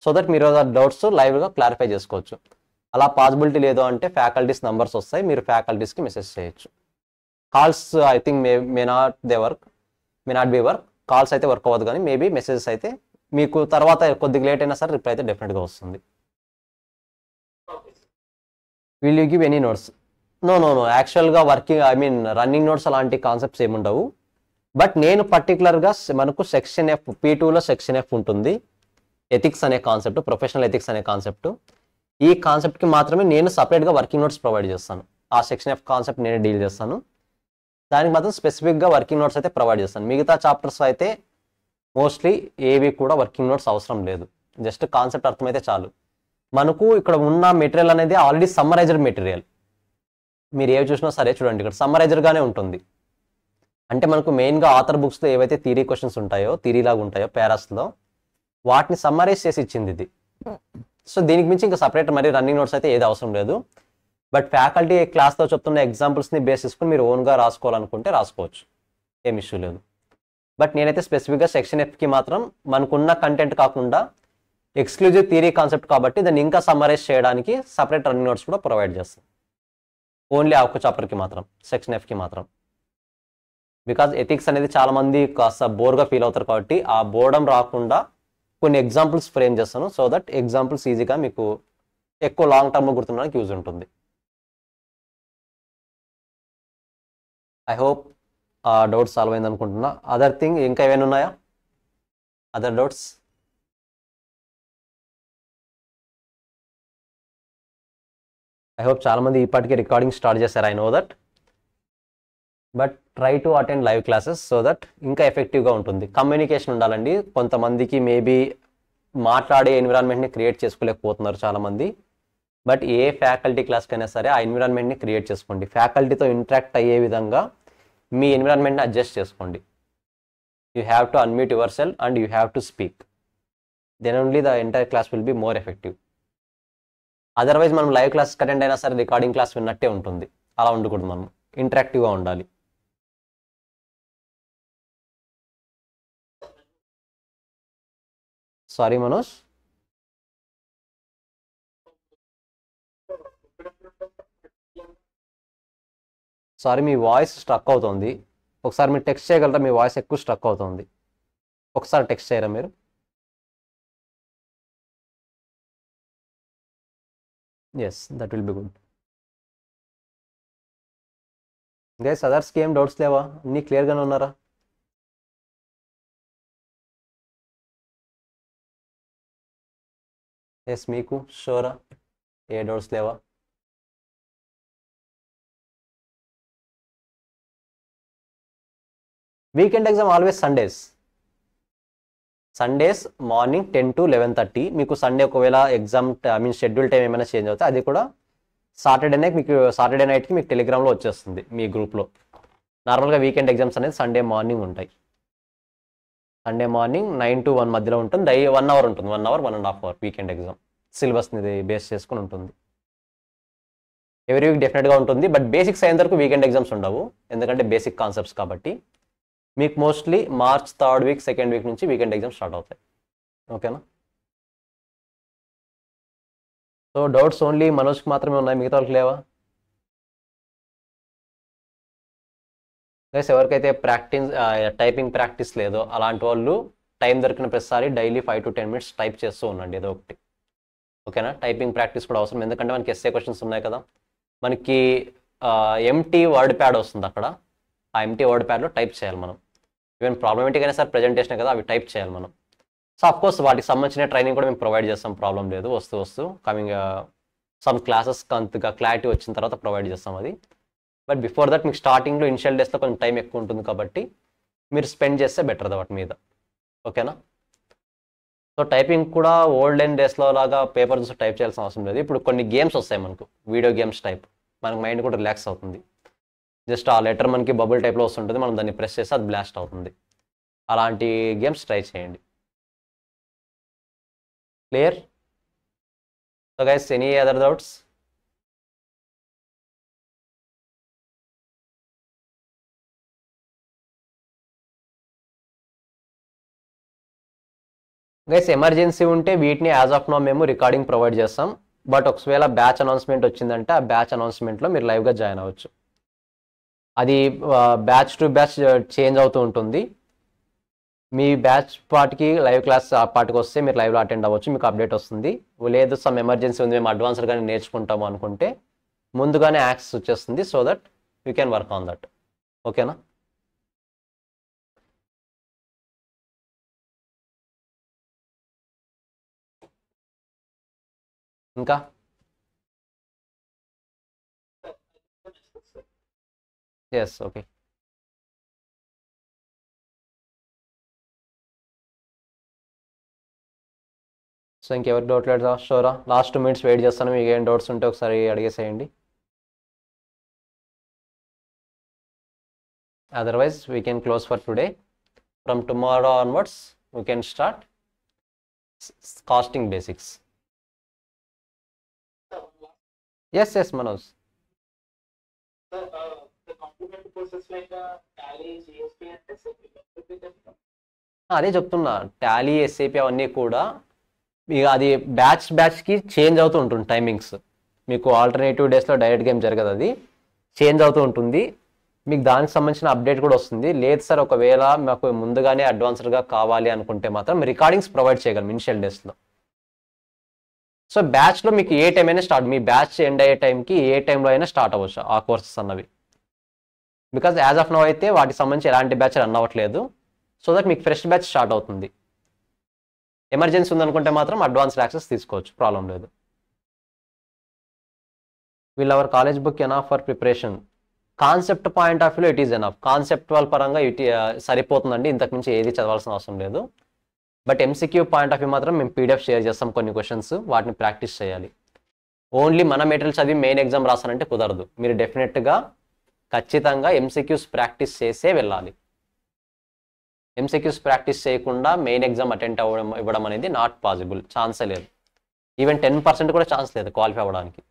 సో దట్ మీరు ఆ డౌట్స్ లైవ్గా క్లారిఫై చేసుకోవచ్చు. అలా పాసిబిలిటీ లేదు అంటే ఫ్యాకల్టీస్ నెంబర్స్ వస్తాయి, మీరు ఫ్యాకల్టీస్కి మెసేజ్ చేయొచ్చు. Calls I think may not be work, calls అయితే వర్క్ అవ్వదు, కానీ మేబీ మెసేజెస్ అయితే మీకు తర్వాత కొద్దిగా లేట్ అయినా సరే రిప్లై అయితే డెఫినెట్గా వస్తుంది. Will you give any notes? No యాక్చువల్గా రన్నింగ్ నోట్స్ అలాంటి కాన్సెప్ట్స్ ఏముండవు. బట్ నేను పర్టికులర్గా మనకు సెక్షన్ F P2లో సెక్షన్ F ఉంటుంది, ఎథిక్స్ అనే కాన్సెప్ట్, ప్రొఫెషనల్ ఎథిక్స్ అనే కాన్సెప్ట్. ఈ కాన్సెప్ట్కి మాత్రమే నేను సపరేట్గా వర్కింగ్ నోట్స్ ప్రొవైడ్ చేస్తాను. ఆ సెక్షన్ F కాన్సెప్ట్ నేనే డీల్ చేస్తాను. దానికి మాత్రం స్పెసిఫిక్గా వర్కింగ్ నోట్స్ అయితే ప్రొవైడ్ చేస్తాను. మిగతా చాప్టర్స్ అయితే మోస్ట్లీ ఏవి కూడా వర్కింగ్ నోట్స్ అవసరం లేదు, జస్ట్ కాన్సెప్ట్ అర్థమైతే చాలు. మనకు ఇక్కడ ఉన్న మెటీరియల్ అనేది ఆల్రెడీ సమ్మరైజ్డ్ మెటీరియల్. మీరు ఏవి చూసినా సరే చూడండి, ఇక్కడ సమ్మరైజర్గానే ఉంటుంది. అంటే మనకు మెయిన్గా ఆథర్ బుక్స్లో ఏవైతే థియరీ క్వశ్చన్స్ ఉంటాయో, థియరీ లాగా ఉంటాయో పారాస్లో, వాటిని సమ్మరైజ్ చేసి ఇచ్చింది ఇది. సో దీనికి మించి ఇంకా సపరేట్ మరి రన్నింగ్ నోట్స్ అయితే ఏది అవసరం లేదు. బట్ ఫ్యాకల్టీ క్లాస్లో చెప్తున్న ఎగ్జాంపుల్స్ని బేస్ చేసుకుని మీరు ఓన్గా రాసుకోవాలనుకుంటే రాసుకోవచ్చు, ఏం ఇష్యూ లేదు. బట్ నేనైతే స్పెసిఫిక్గా సెక్షన్ ఎఫ్కి మాత్రం మనకున్న కంటెంట్ కాకుండా ఎక్స్క్లూజివ్ థియరీ కాన్సెప్ట్ కాబట్టి దాన్ని ఇంకా సమ్మరైజ్ చేయడానికి సపరేట్ రన్నింగ్ నోట్స్ కూడా ప్రొవైడ్ చేస్తాం. ఓన్లీ ఆ ఒక్క చాప్టర్కి మాత్రం, సెక్షన్ ఎఫ్కి మాత్రం. బికాజ్ ఎథిక్స్ అనేది చాలామంది కాస్త బోర్గా ఫీల్ అవుతారు కాబట్టి ఆ బోర్డం రాకుండా కొన్ని ఎగ్జాంపుల్స్ ఫ్రేమ్ చేస్తాను, సో దట్ ఎగ్జాంపుల్స్ ఈజీగా మీకు ఎక్కువ లాంగ్ టర్మ్లో గుర్తుండడానికి యూజ్ ఉంటుంది. ఐ హోప్ ఆ డౌట్స్ సాల్వ్ అయింది అనుకుంటున్నా. అదర్ థింగ్ ఇంకా ఏమైనా ఉన్నాయా, అదర్ డౌట్స్? ఐ హోప్ చాలామంది ఇప్పటికే రికార్డింగ్ స్టార్ట్ చేశారు, I know that. But try to attend live classes so that ఇంకా ఎఫెక్టివ్గా ఉంటుంది. కమ్యూనికేషన్ ఉండాలండి. కొంతమందికి మేబీ మాట్లాడే ఎన్విరాన్మెంట్ని క్రియేట్ చేసుకోలేకపోతున్నారు చాలామంది. బట్ ఏ ఫ్యాకల్టీ క్లాస్కైనా సరే ఆ ఎన్విరాన్మెంట్ని క్రియేట్ చేసుకోండి. ఫ్యాకల్టీతో ఇంటరాక్ట్ అయ్యే విధంగా మీ ఎన్విరాన్మెంట్ని అడ్జస్ట్ చేసుకోండి. You have to unmute yourself and you have to speak. Then only the entire class will be more effective. Otherwise మనం లైవ్ క్లాస్ అటెండ్ అయినా సరే రికార్డింగ్ క్లాస్ విన్నట్టే ఉంటుంది. అలా ఉండకూడదు, మనం ఇంటరాక్టివ్గా ఉండాలి. సారీ మనోజ్, సారీ మీ వాయిస్ స్ట్రక్ అవుతుంది. ఒకసారి మీరు టెక్స్ట్ చేయగలరా? మీ వాయిస్ ఎక్కువ స్ట్రక్ అవుతుంది. ఒకసారి టెక్స్ట్ చేయరా మీరు? Yes, that will be good. Guys అదర్స్కి ఏం డౌట్స్ లేవా? అన్నీ క్లియర్గానే ఉన్నారా? ఎస్, మీకు షూరా? ఏ డౌట్స్ లేవా? Weekend exam always Sundays morning 10 to 11:30. మీకు సండే ఒకవేళ ఎగ్జామ్ షెడ్యూల్ టైం ఏమైనా చేంజ్ అవుతే అది కూడా సాటర్డే నైట్కి మీకు టెలిగ్రామ్లో వచ్చేస్తుంది మీ గ్రూప్లో. నార్మల్గా వీకెండ్ ఎగ్జామ్స్ అనేది సండే మార్నింగ్ ఉంటాయి. సండే మార్నింగ్ 9 to 1 మధ్యలో ఉంటుంది. 1 hour ఉంటుంది, 1 hour 1.5 hour వీకెండ్ ఎగ్జామ్. సిలబస్ని బేస్ చేసుకుని ఉంటుంది. ఎవ్రీ వీక్ డెఫినెట్గా ఉంటుంది. బట్ బేసిక్స్ అయిన వరకు వీకెండ్ ఎగ్జామ్స్ ఉండవు, ఎందుకంటే బేసిక్ కాన్సెప్ట్స్ కాబట్టి. మీకు mostly March 3rd week 2nd week నుంచి వీకెండ్ ఎగ్జామ్స్ స్టార్ట్ అవుతాయి. ఓకేనా? సో డౌట్స్ ఓన్లీ మనోజ్కి మాత్రమే ఉన్నాయి, మిగతా వాళ్ళకి లేవా? గైస్ ఎవరికైతే టైపింగ్ ప్రాక్టీస్ లేదో అలాంటి వాళ్ళు టైం దొరికిన ప్రతిసారి డైలీ 5 to 10 minutes టైప్ చేస్తూ ఉండండి ఏదో ఒకటి. ఓకేనా? టైపింగ్ ప్రాక్టీస్ కూడా అవసరం, ఎందుకంటే మనకి ఎస్ఏ క్వశ్చన్స్ ఉన్నాయి కదా. మనకి ఎంటీ వర్డ్ ప్యాడ్ వస్తుంది అక్కడ. ఆ ఎంటీ వర్డ్ ప్యాడ్లో టైప్ చేయాలి మనం. ఈవెన్ ప్రాబ్లమేటిక్ అయినా సరే ప్రజెంటేషన్ కదా, అవి టైప్ చేయాలి మనం. సో అఫ్కోర్స్ వాటికి సంబంధించిన ట్రైనింగ్ కూడా మేము ప్రొవైడ్ చేస్తాం, ప్రాబ్లం లేదు. వస్తూ కమింగ్ సమ్ క్లాసెస్ అంతగా క్లారిటీ వచ్చిన తర్వాత ప్రొవైడ్ చేస్తాం అది. బట్ బిఫోర్ దట్ మీకు స్టార్టింగ్లో ఇనిషియల్ డేస్లో కొంచెం టైం ఎక్కువ ఉంటుంది కాబట్టి మీరు స్పెండ్ చేస్తే బెటర్ వాటి మీద. ఓకేనా? సో టైపింగ్ కూడా ఓల్డెన్ డేస్లో లాగా పేపర్ చూసి టైప్ చేయాల్సిన అవసరం లేదు. ఇప్పుడు కొన్ని గేమ్స్ వస్తాయి మనకు, వీడియో గేమ్స్ టైప్. మనకు మైండ్ కూడా రిలాక్స్ అవుతుంది. జస్ట్ ఆ లెటర్ మనకి బబుల్ టైప్లో వస్తుంటుంది, మనం దాన్ని ప్రెస్ చేస్తే అది బ్లాస్ట్ అవుతుంది. అలాంటి గేమ్స్ ట్రై చేయండి. Clear? So guys, any other doubts? Guys emergency ఉంటే వీటిని యాజ్ ఆఫ్ నో మేము రికార్డింగ్ ప్రొవైడ్ చేస్తాం. బట్ ఒకవేళ బ్యాచ్ అనౌన్స్మెంట్ వచ్చిందంటే ఆ బ్యాచ్ అనౌన్స్మెంట్లో మీరు లైవ్గా జాయిన్ అవ్వచ్చు. అది బ్యాచ్ టు బ్యాచ్ చేంజ్ అవుతూ ఉంటుంది. మీ బ్యాచ్ పార్ట్కి లైవ్ క్లాస్ ఆ పార్ట్కి వస్తే మీరు లైవ్లో అటెండ్ అవ్వచ్చు, మీకు అప్డేట్ వస్తుంది. లేదు సమ్ ఎమర్జెన్సీ ఉంది, మేము అడ్వాన్స్డ్గానే నేర్చుకుంటాము అనుకుంటే ముందుగానే యాక్సెస్ వచ్చేస్తుంది, so that you can work on that. ఓకేనా? ఇంకా ఎస్, ఓకే. సో ఇంకెవరికి డౌట్ లేదా షోరా? లాస్ట్ 2 minutes వెయిట్ చేస్తాను, మీకు ఏం డౌట్స్ ఉంటే ఒకసారి అడిగేసేయండి. Otherwise we can close for today. From tomorrow onwards we can start costing basics. Yes Manoj. అదే చెప్తున్నా, టాలీ ఎస్ఏపి అవన్నీ కూడా ఇక అది బ్యాచ్కి చేంజ్ అవుతూ ఉంటుంది టైమింగ్స్. మీకు ఆల్టర్నేటివ్ డేస్లో డైరెక్ట్ గేమ్ జరగదు, అది చేంజ్ అవుతూ ఉంటుంది. మీకు దానికి సంబంధించిన అప్డేట్ కూడా వస్తుంది. లేదు సార్ ఒకవేళ మాకు ముందుగానే అడ్వాన్స్డ్గా కావాలి అనుకుంటే మాత్రం రికార్డింగ్స్ ప్రొవైడ్ చేయగలం ఇనిషియల్ డేస్లో. సో బ్యాచ్లో మీకు ఏ టైం అయినా స్టార్ట్, మీ బ్యాచ్ ఎండ్ అయ్యే టైంకి ఏ టైంలో అయినా స్టార్ట్ అవ్వచ్చు ఆ కోర్సెస్ అన్నవి. బికాజ్ యాజ్ ఆఫ్ నౌ అయితే వాటికి సంబంధించి ఎలాంటి బ్యాచ్ రన్ అవ్వట్లేదు. సో దట్ మీకు ఫ్రెష్ బ్యాచ్ స్టార్ట్ అవుతుంది. ఎమర్జెన్సీ ఉందనుకుంటే మాత్రం అడ్వాన్స్డ్ యాక్సెస్ తీసుకోవచ్చు, ప్రాబ్లం లేదు. Will hour college book enough for preparation? Concept point of వ్యూలో ఇట్ ఈస్ ఎనఫ్. కాన్సెప్టువల్ పరంగా సరిపోతుందండి, ఇంతకుమించి ఏది చదవాల్సిన అవసరం లేదు. But MCQ point of view మాత్రం మేము పీడిఎఫ్ షేర్ చేస్తాం కొన్ని క్వశ్చన్స్, వాటిని ప్రాక్టీస్ చేయాలి. ఓన్లీ మన మెటీరియల్ చదివి మెయిన్ ఎగ్జామ్ రాసానంటే కుదరదు. మీరు డెఫినెట్గా ఖచ్చితంగా ఎంసీక్యూస్ ప్రాక్టీస్ చేసే వెళ్ళాలి. ఎంసీక్యూస్ ప్రాక్టీస్ చేయకుండా మెయిన్ ఎగ్జామ్ అటెండ్ ఇవ్వడం అనేది నాట్ పాసిబుల్, ఛాన్సే లేదు. ఈవెన్ 10% కూడా ఛాన్స్ లేదు క్వాలిఫై అవ్వడానికి.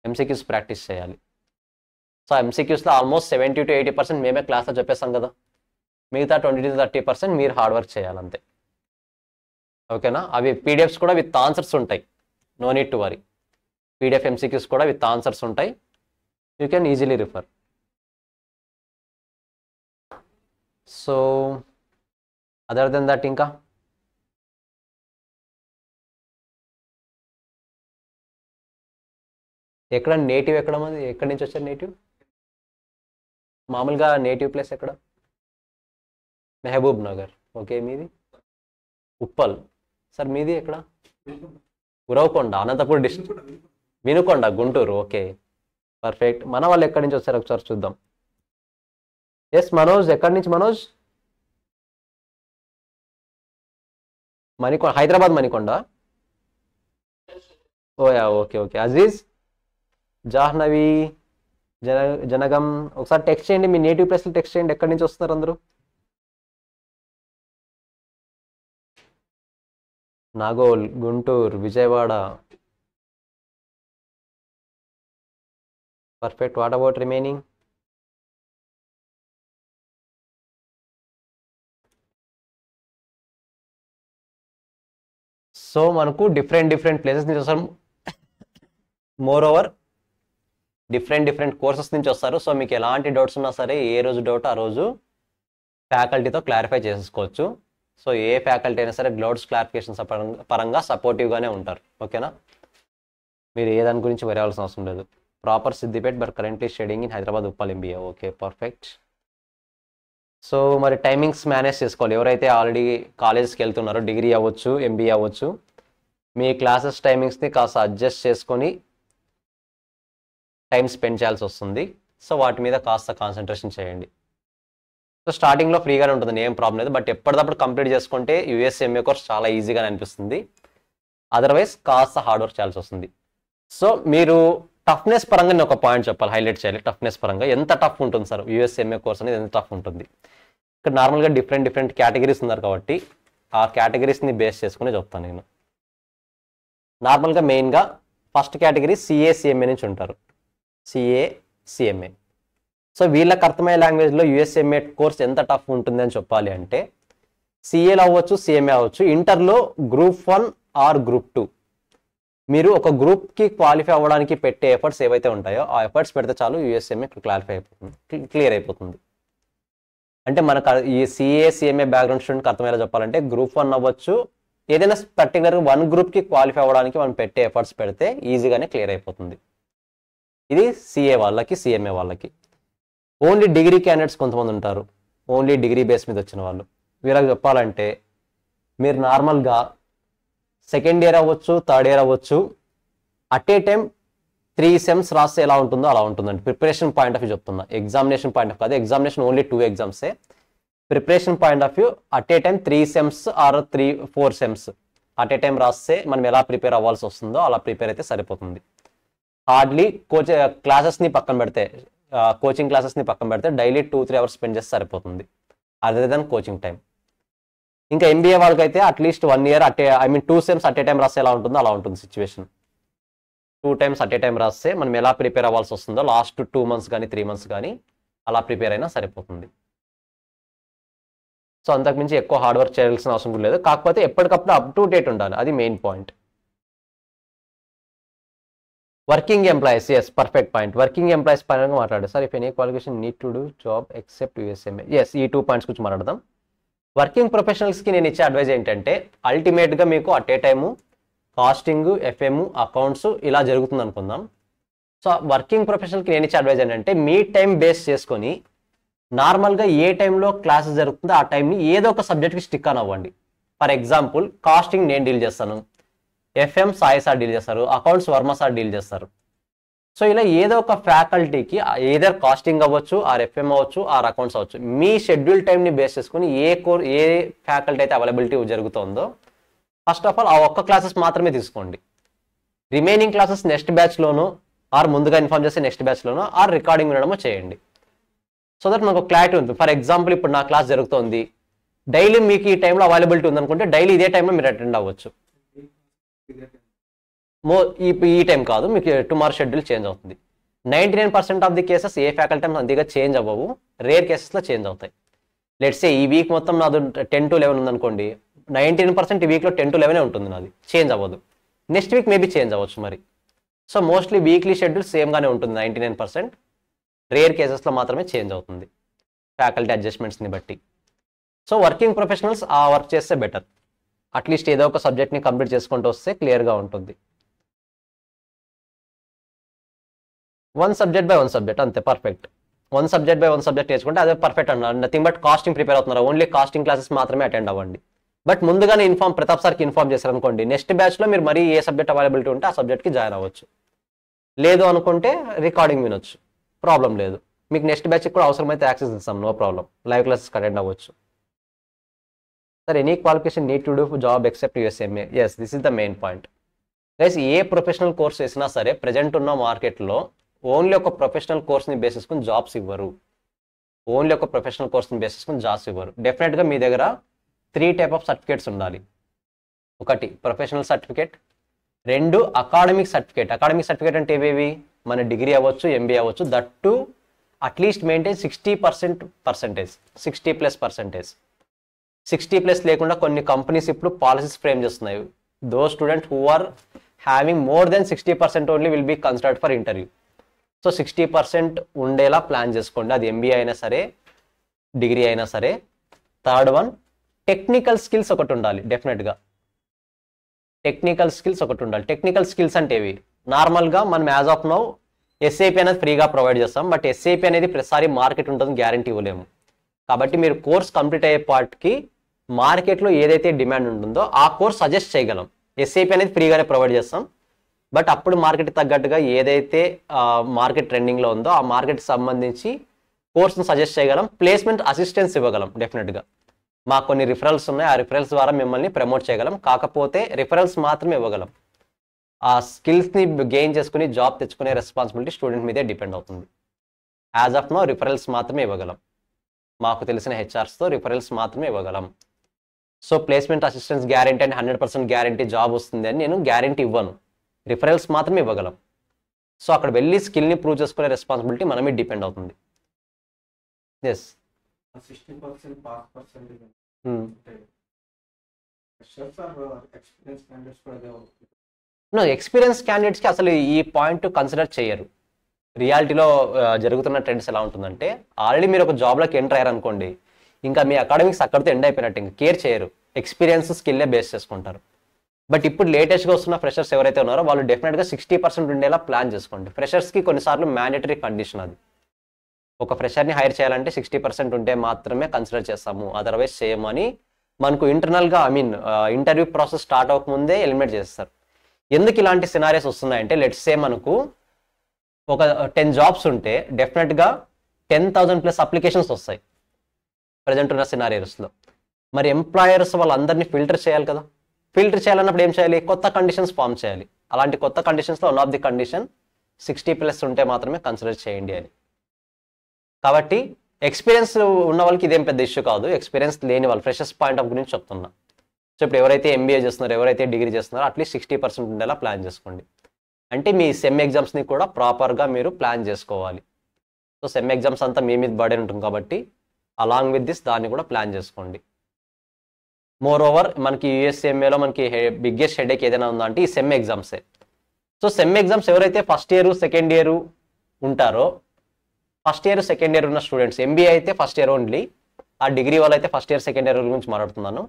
ఎంసీక్యూస్ ప్రాక్టీస్ చేయాలి. సో ఎంసీక్యూస్లో ఆల్మోస్ట్ 70 to 80% మేమే క్లాస్లో చెప్పేస్తాం కదా, మిగతా 20 to 30% మీరు హార్డ్ వర్క్ చేయాలంతే. ఓకేనా? అవి పీడిఎఫ్స్ కూడా విత్ ఆన్సర్స్ ఉంటాయి, no need to worry. PDF MCQs కూడా విత్ ఆన్సర్స్ ఉంటాయి, you can easily refer. So other than that ఇంకా ఎక్కడ నేటివ్ ఎక్కడ మంది, ఎక్కడి నుంచి వచ్చారు నేటివ్? మామూలుగా నేటివ్ ప్లేస్ ఎక్కడ? మెహబూబ్ నగర్. ఓకే, మీది ఉప్పల్. సార్ మీది ఎక్కడ? Uravakonda, Anantapur district. Vinukonda, Guntur. Okay perfect. మన వాళ్ళు ఎక్కడి నుంచి వచ్చారు ఒకసారి చూద్దాం. ఎస్ మనోజ్, ఎక్కడి నుంచి మనోజ్? మణికొండ, హైదరాబాద్ మణికొండ. ఓయా, ఓకే ఓకే. అజీజ్, జాహ్నవి, జనగం, ఒకసారి టెక్స్ట్ చేయండి, మీ నేటివ్ ప్లేస్లో టెక్స్ట్ చేయండి, ఎక్కడి నుంచి వస్తున్నారు అందరూ. Nagole, Guntur, Vijayawada. Perfect. What about remaining? So మనకు డిఫరెంట్ ప్లేసెస్ నుంచి వస్తారు, మోర్ ఓవర్ డిఫరెంట్ కోర్సెస్ నుంచి వస్తారు. సో మీకు ఎలాంటి డౌట్స్ ఉన్నా సరే, ఏ రోజు డౌట్ ఆ రోజు ఫ్యాకల్టీతో క్లారిఫై చేసేసుకోవచ్చు. సో ఏ ఫ్యాకల్టీ అయినా సరే డౌట్స్ క్లారిఫికేషన్స్ పరంగా సపోర్టివ్గానే ఉంటారు. ఓకేనా? మీరు ఏ దాని గురించి వరాల్సిన అవసరం లేదు. Proper Siddipet but currently studying in Hyderabad Uppal MBA. Okay perfect. So మరి టైమింగ్స్ మేనేజ్ చేసుకోవాలి. ఎవరైతే ఆల్రెడీ కాలేజ్కి వెళ్తున్నారో, డిగ్రీ అవ్వచ్చు, ఎంబీఏ అవ్వచ్చు, మీ క్లాసెస్ టైమింగ్స్ని కాస్త అడ్జస్ట్ చేసుకొని టైం స్పెండ్ చేయాల్సి వస్తుంది. సో వాటి మీద కాస్త కాన్సన్ట్రేషన్ చేయండి. సో స్టార్టింగ్లో ఫ్రీగానే ఉంటుంది, ఏం ప్రాబ్లం లేదు. బట్ ఎప్పటికప్పుడు కంప్లీట్ చేసుకుంటే యూఎస్ఎంఏ కోర్స్ చాలా ఈజీగానే అనిపిస్తుంది. అదర్వైజ్ కాస్త హార్డ్ వర్క్ చేయాల్సి వస్తుంది. సో మీరు టఫ్నెస్ పరంగా నేను ఒక పాయింట్ చెప్పాలి, హైలైట్ చేయాలి. టఫ్నెస్ పరంగా ఎంత టఫ్ ఉంటుంది సార్ యూఎస్ఎంఏ కోర్స్ అనేది, ఎంత టఫ్ ఉంటుంది. ఇక్కడ నార్మల్గా డిఫరెంట్ కేటగిరీస్ ఉన్నారు కాబట్టి ఆ కేటగిరీస్ని బేస్ చేసుకుని చెప్తాను నేను. నార్మల్గా మెయిన్గా ఫస్ట్ కేటగిరీ సిఏ/సిఎంఏ నుంచి ఉంటారు. సిఏ/సిఎంఏ. సో వీళ్ళకి అర్థమయ్యే లాంగ్వేజ్లో యూఎస్ఎంఏ కోర్స్ ఎంత టఫ్ ఉంటుంది అని చెప్పాలి అంటే, సిఏలో అవ్వచ్చు, సిఎంఏ అవ్వచ్చు, ఇంటర్లో గ్రూప్ 1 ఆర్ గ్రూప్ 2 మీరు ఒక గ్రూప్కి క్వాలిఫై అవ్వడానికి పెట్టే ఎఫర్ట్స్ ఏవైతే ఉంటాయో ఆ ఎఫర్ట్స్ పెడితే చాలు యూఎస్ఎంఏ క్లియర్ అయిపోతుంది. అంటే మనకు ఈ సిఏ/సిఎంఏ బ్యాక్గ్రౌండ్ స్టూడెంట్కి అర్థమయ్యేలా చెప్పాలంటే, గ్రూప్ 1 అవ్వచ్చు, ఏదైనా పర్టికులర్గా 1 గ్రూప్కి క్వాలిఫై అవ్వడానికి మనం పెట్టే ఎఫర్ట్స్ పెడితే ఈజీగానే క్లియర్ అయిపోతుంది. ఇది సిఏ వాళ్ళకి, సిఎంఏ వాళ్ళకి. ఓన్లీ డిగ్రీ క్యాండిడేట్స్ కొంతమంది ఉంటారు, ఓన్లీ డిగ్రీ బేస్ మీద వచ్చిన వాళ్ళు. వీళ్ళకి చెప్పాలంటే మీరు నార్మల్గా సెకండ్ ఇయర్ అవ్వచ్చు, థర్డ్ ఇయర్ అవ్వచ్చు, అట్ ఏ టైం 3 సెమ్స్ రాస్తే ఎలా ఉంటుందో అలా ఉంటుందండి. ప్రిపరేషన్ పాయింట్ ఆఫ్ వ్యూ చెప్తున్నా, ఎగ్జామినేషన్ పాయింట్ ఆఫ్ కాదు. ఎగ్జామినేషన్ ఓన్లీ 2 ఎగ్జామ్సే. Preparation point of view at a time 3 sems or 4 sems at a time రాస్తే మనం ఎలా ప్రిపేర్ అవ్వాల్సి వస్తుందో అలా ప్రిపేర్ అయితే సరిపోతుంది. హార్డ్లీ క్లాసెస్ని పక్కన పెడితే, కోచింగ్ క్లాసెస్ని పక్కన పెడితే డైలీ 2-3 అవర్స్ స్పెండ్ చేస్తే సరిపోతుంది, అదర్ దెన్ కోచింగ్ టైం. ఇంకా ఎంబీఏ వాళ్ళకైతే at least 1 year 2 sems at a time రాస్తే ఎలా ఉంటుందో అలా ఉంటుంది situation. 2 times at a time రాస్తే మనం ఎలా ప్రిపేర్ అవ్వాల్సి వస్తుందో లాస్ట్ 2 months కానీ 3 months కానీ అలా ప్రిపేర్ అయినా సరిపోతుంది. సో అంతకుమించి ఎక్కువ హార్డ్ వర్క్ చేయాల్సిన అవసరం కూడా లేదు. కాకపోతే ఎప్పటికప్పుడు అప్ టు డేట్ ఉండాలి, అది main point. Working employees, yes perfect point. Working employees పరంగా మాట్లాడారు sir. If any qualification need to do job except USMA, yes ఈ 2 points గురించి మాట్లాడదాం. వర్కింగ్ ప్రొఫెషనల్స్కి నేను ఇచ్చే అడ్వైజ్ ఏంటంటే అల్టిమేట్గా మీకు at a time costing, FM, accounts ఇలా జరుగుతుంది అనుకుందాం. సో వర్కింగ్ ప్రొఫెషనల్కి నేను ఇచ్చే అడ్వైజ్ ఏంటంటే మీ టైం బేస్ చేసుకొని నార్మల్గా ఏ టైంలో క్లాసెస్ జరుగుతుందో ఆ టైంని ఏదో ఒక సబ్జెక్ట్కి స్టిక్ ఆన్ అవ్వండి. ఫర్ ఎగ్జాంపుల్ కాస్టింగ్ నేను డీల్ చేస్తాను, ఎఫ్ఎం సాయి సార్ డీల్ చేస్తారు, అకౌంట్స్ వర్మ సార్ డీల్ చేస్తారు. సో ఇలా ఏదో ఒక ఫ్యాకల్టీకి ఏదర్ కాస్టింగ్ అవ్వచ్చు, ఆర్ ఎఫ్ఎం అవ్వచ్చు, ఆర్ అకౌంట్స్ అవ్వచ్చు, మీ షెడ్యూల్ టైంని బేస్ చేసుకుని ఏ ఫ్యాకల్టీ అయితే అవైలబిలిటీ జరుగుతుందో ఫస్ట్ ఆఫ్ ఆల్ ఆ ఒక్క క్లాసెస్ మాత్రమే తీసుకోండి. రిమైనింగ్ క్లాసెస్ నెక్స్ట్ బ్యాచ్లోనో ఆర్ ముందుగా ఇన్ఫార్మ్ చేసే నెక్స్ట్ బ్యాచ్లోనో ఆర్ రికార్డింగ్ వినడమో చేయండి. సో దట్ మనకు క్లారిటీ ఉంటుంది. ఫర్ ఎగ్జాంపుల్ ఇప్పుడు నా క్లాస్ జరుగుతుంది, డైలీ మీకు ఈ టైంలో అవైలబిలిటీ ఉందనుకుంటే డైలీ ఇదే టైంలో మీరు అటెండ్ అవ్వచ్చు. ఈ టైం కాదు, మీకు టుమారో షెడ్యూల్ చేంజ్ అవుతుంది. 99% of the cases A faculty అంతగా చేంజ్ అవ్వవు, రేర్ కేసెస్లో చేంజ్ అవుతాయి. లెట్స్ సే ఈ వీక్ మొత్తం నాది 10 to 11 ఉందనుకోండి, 19% ఈ వీక్లో 10 to 11 ఉంటుంది, నాది చేంజ్ అవ్వదు. నెక్స్ట్ వీక్ మేబీ చేంజ్ అవ్వచ్చు మరి. సో మోస్ట్లీ వీక్లీ షెడ్యూల్ సేమ్గానే ఉంటుంది 99%. రేర్ కేసెస్లో మాత్రమే చేంజ్ అవుతుంది ఫ్యాకల్టీ అడ్జస్ట్మెంట్స్ని బట్టి. సో వర్కింగ్ ప్రొఫెషనల్స్ ఆ వర్క్ చేస్తే బెటర్. అట్లీస్ట్ ఏదో ఒక సబ్జెక్ట్ని కంప్లీట్ చేసుకుంటూ వస్తే క్లియర్గా ఉంటుంది. 1 subject by 1 subject అంతే పర్ఫెక్ట్. 1 subject by 1 subject నేర్చుకుంటే అదే పర్ఫెక్ట్ అన్నారు. నథింగ్ బట్ కాస్టింగ్ ప్రిపేర్ అవుతున్నారు, ఓన్లీ కాస్టింగ్ క్లాసెస్ మాత్రమే అటెండ్ అవ్వండి. బట్ ముందుగానే ప్రతాప్ సార్కి ఇన్ఫార్మ్ చేశారనుకోండి, నెక్స్ట్ బ్యాచ్లో మీరు మరీ ఏ సబ్జెక్ట్ అవైలబిలిటీ ఉంటే ఆ సబ్జెక్ట్కి జాయిన్ అవ్వచ్చు. లేదు అనుకుంటే రికార్డింగ్ వినొచ్చు, ప్రాబ్లం లేదు. మీకు నెక్స్ట్ బ్యాచ్కి కూడా అవసరమైతే యాక్సెస్ ఇస్తాం, no problem. Live classes attend అవ్వచ్చు. Sir any qualification need to do job except USMA, yes this is the main point. Guys ఏ ప్రొఫెషనల్ కోర్స్ వేసినా సరే ప్రజెంట్ ఉన్న మార్కెట్లో ఓన్లీ ఒక ప్రొఫెషనల్ కోర్స్ని బేస్ చేసుకుని జాబ్స్ ఇవ్వరు. ఓన్లీ ఒక ప్రొఫెషనల్ కోర్స్ని బేస్ చేసుకుని జాబ్స్ ఇవ్వరు. డెఫినెట్గా మీ దగ్గర 3 types ఆఫ్ సర్టిఫికేట్స్ ఉండాలి. 1 professional certificate, 2 academic certificate. Academic certificate అంటే ఏవేవి, మన డిగ్రీ అవ్వచ్చు, ఎంబీఏ అవ్వచ్చు, దట్ టు అట్లీస్ట్ మెయింటైన్ 60%, 60+%. 60+ లేకుండా కొన్ని కంపెనీస్ ఇప్పుడు పాలసీస్ ఫ్రేమ్ చేస్తున్నాయి. Though student who are having more than 60% only will be considered for interview. So 60% ఉండేలా ప్లాన్ చేసుకోండి. అది ఎంబీఏ అయినా సరే, డిగ్రీ అయినా సరే. 3rd one టెక్నికల్ స్కిల్స్ ఒకటి ఉండాలి. డెఫినెట్గా టెక్నికల్ స్కిల్స్ ఒకటి ఉండాలి. టెక్నికల్ స్కిల్స్ అంటే ఏవి, నార్మల్గా మనం యాజ్ ఆఫ్ నౌ ఎస్ఏపీ అనేది ఫ్రీగా ప్రొవైడ్ చేస్తాం. బట్ ఎస్ఏపీ అనేది ప్రతిసారి మార్కెట్ ఉంటుంది, గ్యారంటీ ఇవ్వలేము. కాబట్టి మీరు కోర్స్ కంప్లీట్ అయ్యే పార్ట్కి మార్కెట్లో ఏదైతే డిమాండ్ ఉంటుందో ఆ కోర్స్ సజెస్ట్ చేయగలం. ఎస్ఏపీ అనేది ఫ్రీగానే ప్రొవైడ్ చేస్తాం. బట్ అప్పుడు మార్కెట్ తగ్గట్టుగా ఏదైతే మార్కెట్ ట్రెండింగ్లో ఉందో ఆ మార్కెట్కి సంబంధించి కోర్స్ని సజెస్ట్ చేయగలం, ప్లేస్మెంట్ అసిస్టెన్స్ ఇవ్వగలం. డెఫినెట్గా మాకు కొన్ని రిఫరల్స్ ఉన్నాయి, ఆ రిఫరల్స్ ద్వారా మిమ్మల్ని ప్రమోట్ చేయగలం. కాకపోతే రిఫరల్స్ మాత్రమే ఇవ్వగలం. ఆ స్కిల్స్ని గెయిన్ చేసుకుని జాబ్ తెచ్చుకునే రెస్పాన్సిబిలిటీ స్టూడెంట్ మీదే డిపెండ్ అవుతుంది. యాజ్ ఆఫ్ నో రిఫరల్స్ మాత్రమే ఇవ్వగలం. మాకు తెలిసిన హెచ్ఆర్స్తో రిఫరల్స్ మాత్రమే ఇవ్వగలం. సో ప్లేస్మెంట్ అసిస్టెన్స్ గ్యారంటీ అంటే 100% గ్యారంటీ జాబ్ వస్తుంది అని నేను గ్యారంటీ ఇవ్వను. రిఫరల్స్ మాత్రమే ఇవ్వగలం. సో అక్కడ వెళ్ళి స్కిల్ని ప్రూవ్ చేసుకునే రెస్పాన్సిబిలిటీ మన మీద డిపెండ్ అవుతుంది. ఎస్ ఎక్స్పీరియన్స్ క్యాండిడేట్స్కి అసలు ఈ పాయింట్ కన్సిడర్ చేయరు. రియాలిటీలో జరుగుతున్న ట్రెండ్స్ ఎలా ఉంటుందంటే, ఆల్రెడీ మీరు ఒక జాబ్లోకి ఎంటర్ అయ్యారనుకోండి, ఇంకా మీ అకాడమిక్స్ అక్కడితో ఎండ్ అయిపోయినట్టు, ఇంకా కేర్ చేయరు. ఎక్స్పీరియన్స్ స్కిల్లే బేస్ చేసుకుంటారు. బట్ ఇప్పుడు లేటెస్ట్గా వస్తున్న ఫ్రెషర్స్ ఎవరైతే ఉన్నారో వాళ్ళు డెఫినెట్గా 60% ఉండేలా ప్లాన్ చేసుకోండి. ఫ్రెషర్స్కి కొన్నిసార్లు మ్యాండేటరీ కండిషన్ అది. ఒక ఫ్రెషర్ని హైర్ చేయాలంటే 60% ఉంటే మాత్రమే కన్సిడర్ చేస్తాము, అదర్వైజ్ చేయమని మనకు ఇంటర్నల్గా ఇంటర్వ్యూ ప్రాసెస్ స్టార్ట్ అవ్వకముందే ఎలిమినేట్ చేస్తారు. ఎందుకు ఇలాంటి సినారియోస్ వస్తున్నాయంటే, లెట్స్ సే మనకు ఒక 10 jobs ఉంటే డెఫినెట్గా 10,000+ అప్లికేషన్స్ వస్తాయి ప్రజెంట్ ఉన్న సినారియోస్లో. మరి ఎంప్లాయర్స్ వాళ్ళందరినీ ఫిల్టర్ చేయాలి కదా. ఫిల్టర్ చేయాలన్నప్పుడు ఏం చేయాలి, కొత్త కండిషన్స్ ఫామ్ చేయాలి. అలాంటి కొత్త కండిషన్స్లో వన్ ఆఫ్ ది కండిషన్ 60+ ఉంటే మాత్రమే కన్సిడర్ చేయండి అని. కాబట్టి ఎక్స్పీరియన్స్ ఉన్న వాళ్ళకి ఇదేం పెద్ద ఇష్యూ కాదు, ఎక్స్పీరియన్స్ లేని వాళ్ళు ఫ్రెషర్స్ పాయింట్ ఆఫ్ గురించి చెప్తున్నా. సో ఇప్పుడు ఎవరైతే ఎంబీఏ చేస్తున్నారో, ఎవరైతే డిగ్రీ చేస్తున్నారో అట్లీస్ట్ 60% ఉండేలా ప్లాన్ చేసుకోండి. అంటే మీ సెమ్ ఎగ్జామ్స్ని కూడా ప్రాపర్గా మీరు ప్లాన్ చేసుకోవాలి. సో సెమ్ ఎగ్జామ్స్ అంతా మీ మీద బర్డెన్ ఉంటుంది కాబట్టి అలాంగ్ విత్ దిస్ దాన్ని కూడా ప్లాన్ చేసుకోండి. మోర్ ఓవర్ మనకి యూఎస్ఎంఏలో మనకి బిగ్గెస్ట్ హెడేక్ ఏదైనా ఉందా అంటే ఈ సెమ్ ఎగ్జామ్సే. సో సెమ్ ఎగ్జామ్స్ ఎవరైతే ఫస్ట్ ఇయర్ సెకండ్ ఇయర్ ఉంటారో, ఫస్ట్ ఇయర్ సెకండ్ ఇయర్ ఉన్న స్టూడెంట్స్, ఎంబీఏ అయితే ఫస్ట్ ఇయర్ ఓన్లీ, ఆ డిగ్రీ వాళ్ళు అయితే ఫస్ట్ ఇయర్ సెకండ్ ఇయర్ గురించి మాట్లాడుతున్నాను.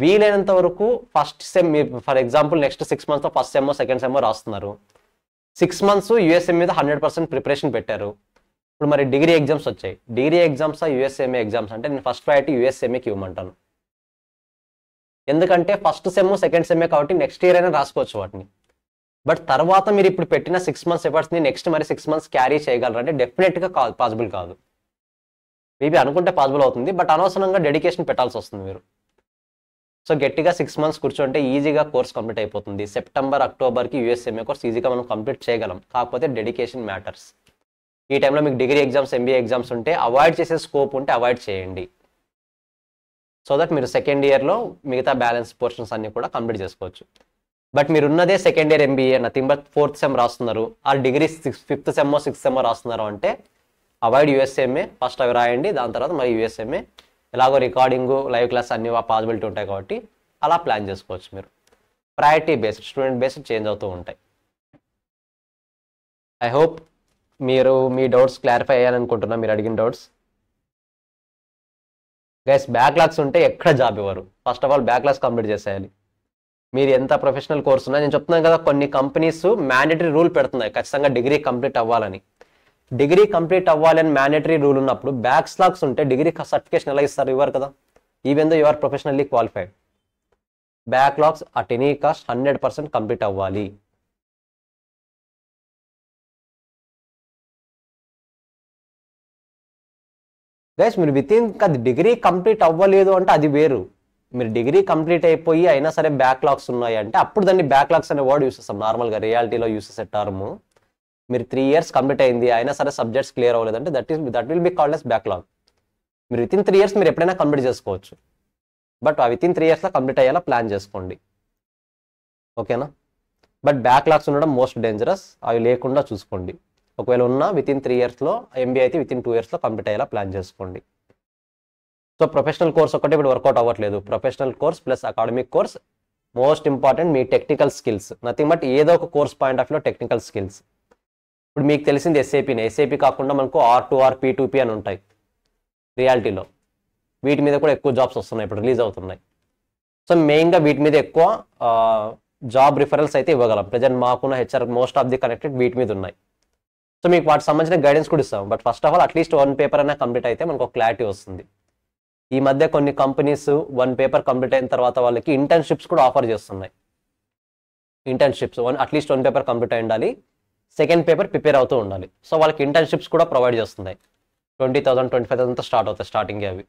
వీలైనంత వరకు first sem, for example next 6 months first sem second sem రాస్తున్నారు, 6 months యూఎస్ఎం మీద 100% ప్రిపరేషన్ పెట్టారు. ఇప్పుడు మరి డిగ్రీ ఎగ్జామ్స్ వచ్చాయి, డిగ్రీ ఎగ్జామ్స్ యూఎస్ఎంఏ ఎగ్జామ్స్ అంటే నేను ఫస్ట్ ప్రయారిటీ యూఎస్ఎంఏకి ఇవ్వమంటాను. ఎందుకంటే ఫస్ట్ సెమ్ సెకండ్ సెమ్ఏ కాబట్టి నెక్స్ట్ ఇయర్ అయినా రాసుకోవచ్చు వాటిని. బట్ తర్వాత మీరు ఇప్పుడు పెట్టిన 6 months ఎఫర్ట్స్ని నెక్స్ట్ మరి 6 months క్యారీ చేయగలరు అంటే డెఫినెట్గా పాసిబుల్ కాదు. మేబీ అనుకుంటే పాసిబుల్ అవుతుంది, బట్ అనవసరంగా డెడికేషన్ పెట్టాల్సి వస్తుంది మీరు. సో గట్టిగా 6 months కూర్చోంటే ఈజీగా కోర్స్ కంప్లీట్ అయిపోతుంది. సెప్టెంబర్ అక్టోబర్కి యూఎస్ఎంఏ కోర్స్ ఈజీగా మనం కంప్లీట్ చేయగలం. కాకపోతే డెడికేషన్ మ్యాటర్స్. ఈ టైంలో మీకు డిగ్రీ ఎగ్జామ్స్ ఎంబీఏ ఎగ్జామ్స్ ఉంటే అవాయిడ్ చేసే స్కోప్ ఉంటే అవాయిడ్ చేయండి. సో దట్ మీరు సెకండ్ ఇయర్లో మిగతా బ్యాలెన్స్ పోర్షన్స్ అన్ని కూడా కంప్లీట్ చేసుకోవచ్చు. బట్ మీరు ఉన్నదే second year MBA, nothing but 4th sem రాస్తున్నారు, ఆ degree 5th sem 6th sem రాస్తున్నారు అంటే అవాయిడ్ యూఎస్ఎంఏ. ఫస్ట్ అవి రాయండి, దాని తర్వాత మరి యూఎస్ఎంఏ. ఎలాగో రికార్డింగ్ లైవ్ క్లాస్ అన్ని పాసిబిలిటీ ఉంటాయి కాబట్టి అలా ప్లాన్ చేసుకోవచ్చు. మీరు priority based, student based change అవుతూ ఉంటాయి. ఐ హోప్ మీరు మీ డౌట్స్ క్లారిఫై అయ్యాలనుకుంటున్నా, మీరు అడిగిన డౌట్స్. గైస్ బ్యాక్లాగ్స్ ఉంటే ఎక్కడ జాబ్ ఇవ్వరు. First of all backlogs complete చేసేయాలి. మీరు ఎంత ప్రొఫెషనల్ కోర్స్ ఉన్నా, నేను చెప్తున్నాను కదా కొన్ని కంపెనీస్ మ్యాండేటరీ రూల్ పెడుతున్నాయి ఖచ్చితంగా డిగ్రీ కంప్లీట్ అవ్వాలని. డిగ్రీ కంప్లీట్ అవ్వాలని మ్యాండేటరీ రూల్ ఉన్నప్పుడు బ్యాక్లాగ్స్ ఉంటే డిగ్రీ సర్టిఫికేషన్ ఎలా ఇస్తారు, ఇవ్వరు కదా. Even though you are professionally qualified, backlogs at any cost 100% complete అవ్వాలి. గైస్ మీరు వితిన్ అది డిగ్రీ కంప్లీట్ అవ్వలేదు అంటే అది వేరు. మీరు డిగ్రీ కంప్లీట్ అయిపోయి అయినా సరే బ్యాక్లాగ్స్ ఉన్నాయి అంటే అప్పుడు దాన్ని బ్యాక్లాగ్స్ అనే వర్డ్ యూస్ చేస్తాం. నార్మల్గా రియాలిటీలో యూస్ చేసే టర్మ్. మీరు 3 years కంప్లీట్ అయింది అయినా సరే సబ్జెక్ట్స్ క్లియర్ అవ్వలేదంటే that will be called as backlog. మీరు వితిన్ 3 years మీరు ఎప్పుడైనా కంప్లీట్ చేసుకోవచ్చు, బట్ ఆ వితిన్ 3 yearsలో కంప్లీట్ అయ్యేలా ప్లాన్ చేసుకోండి. ఓకేనా. బట్ బ్యాక్లాగ్స్ ఉండడం మోస్ట్ డేంజరస్, అవి లేకుండా చూసుకోండి. ఒకవేళ ఉన్నా వితిన్ 3 yearsలో, ఎంబీఏ అయితే వితిన్ 2 yearsలో కంప్లీట్ అయ్యేలా ప్లాన్ చేసుకోండి. సో ప్రొఫెషనల్ కోర్స్ ఒకటి ఇప్పుడు వర్కౌట్ అవ్వట్లేదు. Professional course plus academic course most important. మీ టెక్నికల్ స్కిల్స్ నథింగ్ బట్ ఏదో ఒక కోర్స్ పాయింట్ ఆఫ్ వ్యూలో టెక్నికల్ స్కిల్స్. ఇప్పుడు మీకు తెలిసింది ఎస్ఏపీనే, ఎస్ఏపీ కాకుండా మనకు R2R P2P అని ఉంటాయి రియాలిటీలో. వీటి మీద కూడా ఎక్కువ జాబ్స్ వస్తున్నాయి, ఇప్పుడు రిలీజ్ అవుతున్నాయి. సో మెయిన్గా వీటి మీద ఎక్కువ జాబ్ రిఫరల్స్ అయితే ఇవ్వగలం. ప్రజెంట్ మాకున్న HR most of the connected వీటి మీద ఉన్నాయి. సో మీకు వాటికి సంబంధించిన గైడెన్స్ కూడా ఇస్తాం. But first of all at least 1 paper అయినా కంప్లీట్ అయితే మనకు ఒక క్లారిటీ వస్తుంది. ఈ మధ్య కొన్ని కంపెనీస్ 1 paper కంప్లీట్ అయిన తర్వాత వాళ్ళకి ఇంటర్న్షిప్స్ కూడా ఆఫర్ చేస్తున్నాయి. ఇంటర్న్షిప్స్ అట్లీస్ట్ 1 paper కంప్లీట్ అయి ఉండాలి, సెకండ్ పేపర్ ప్రిపేర్ అవుతూ ఉండాలి. సో వాళ్ళకి ఇంటర్న్షిప్స్ కూడా ప్రొవైడ్ చేస్తున్నాయి. 20,000 25,000తో స్టార్ట్ అవుతాయి స్టార్టింగ్ అవి.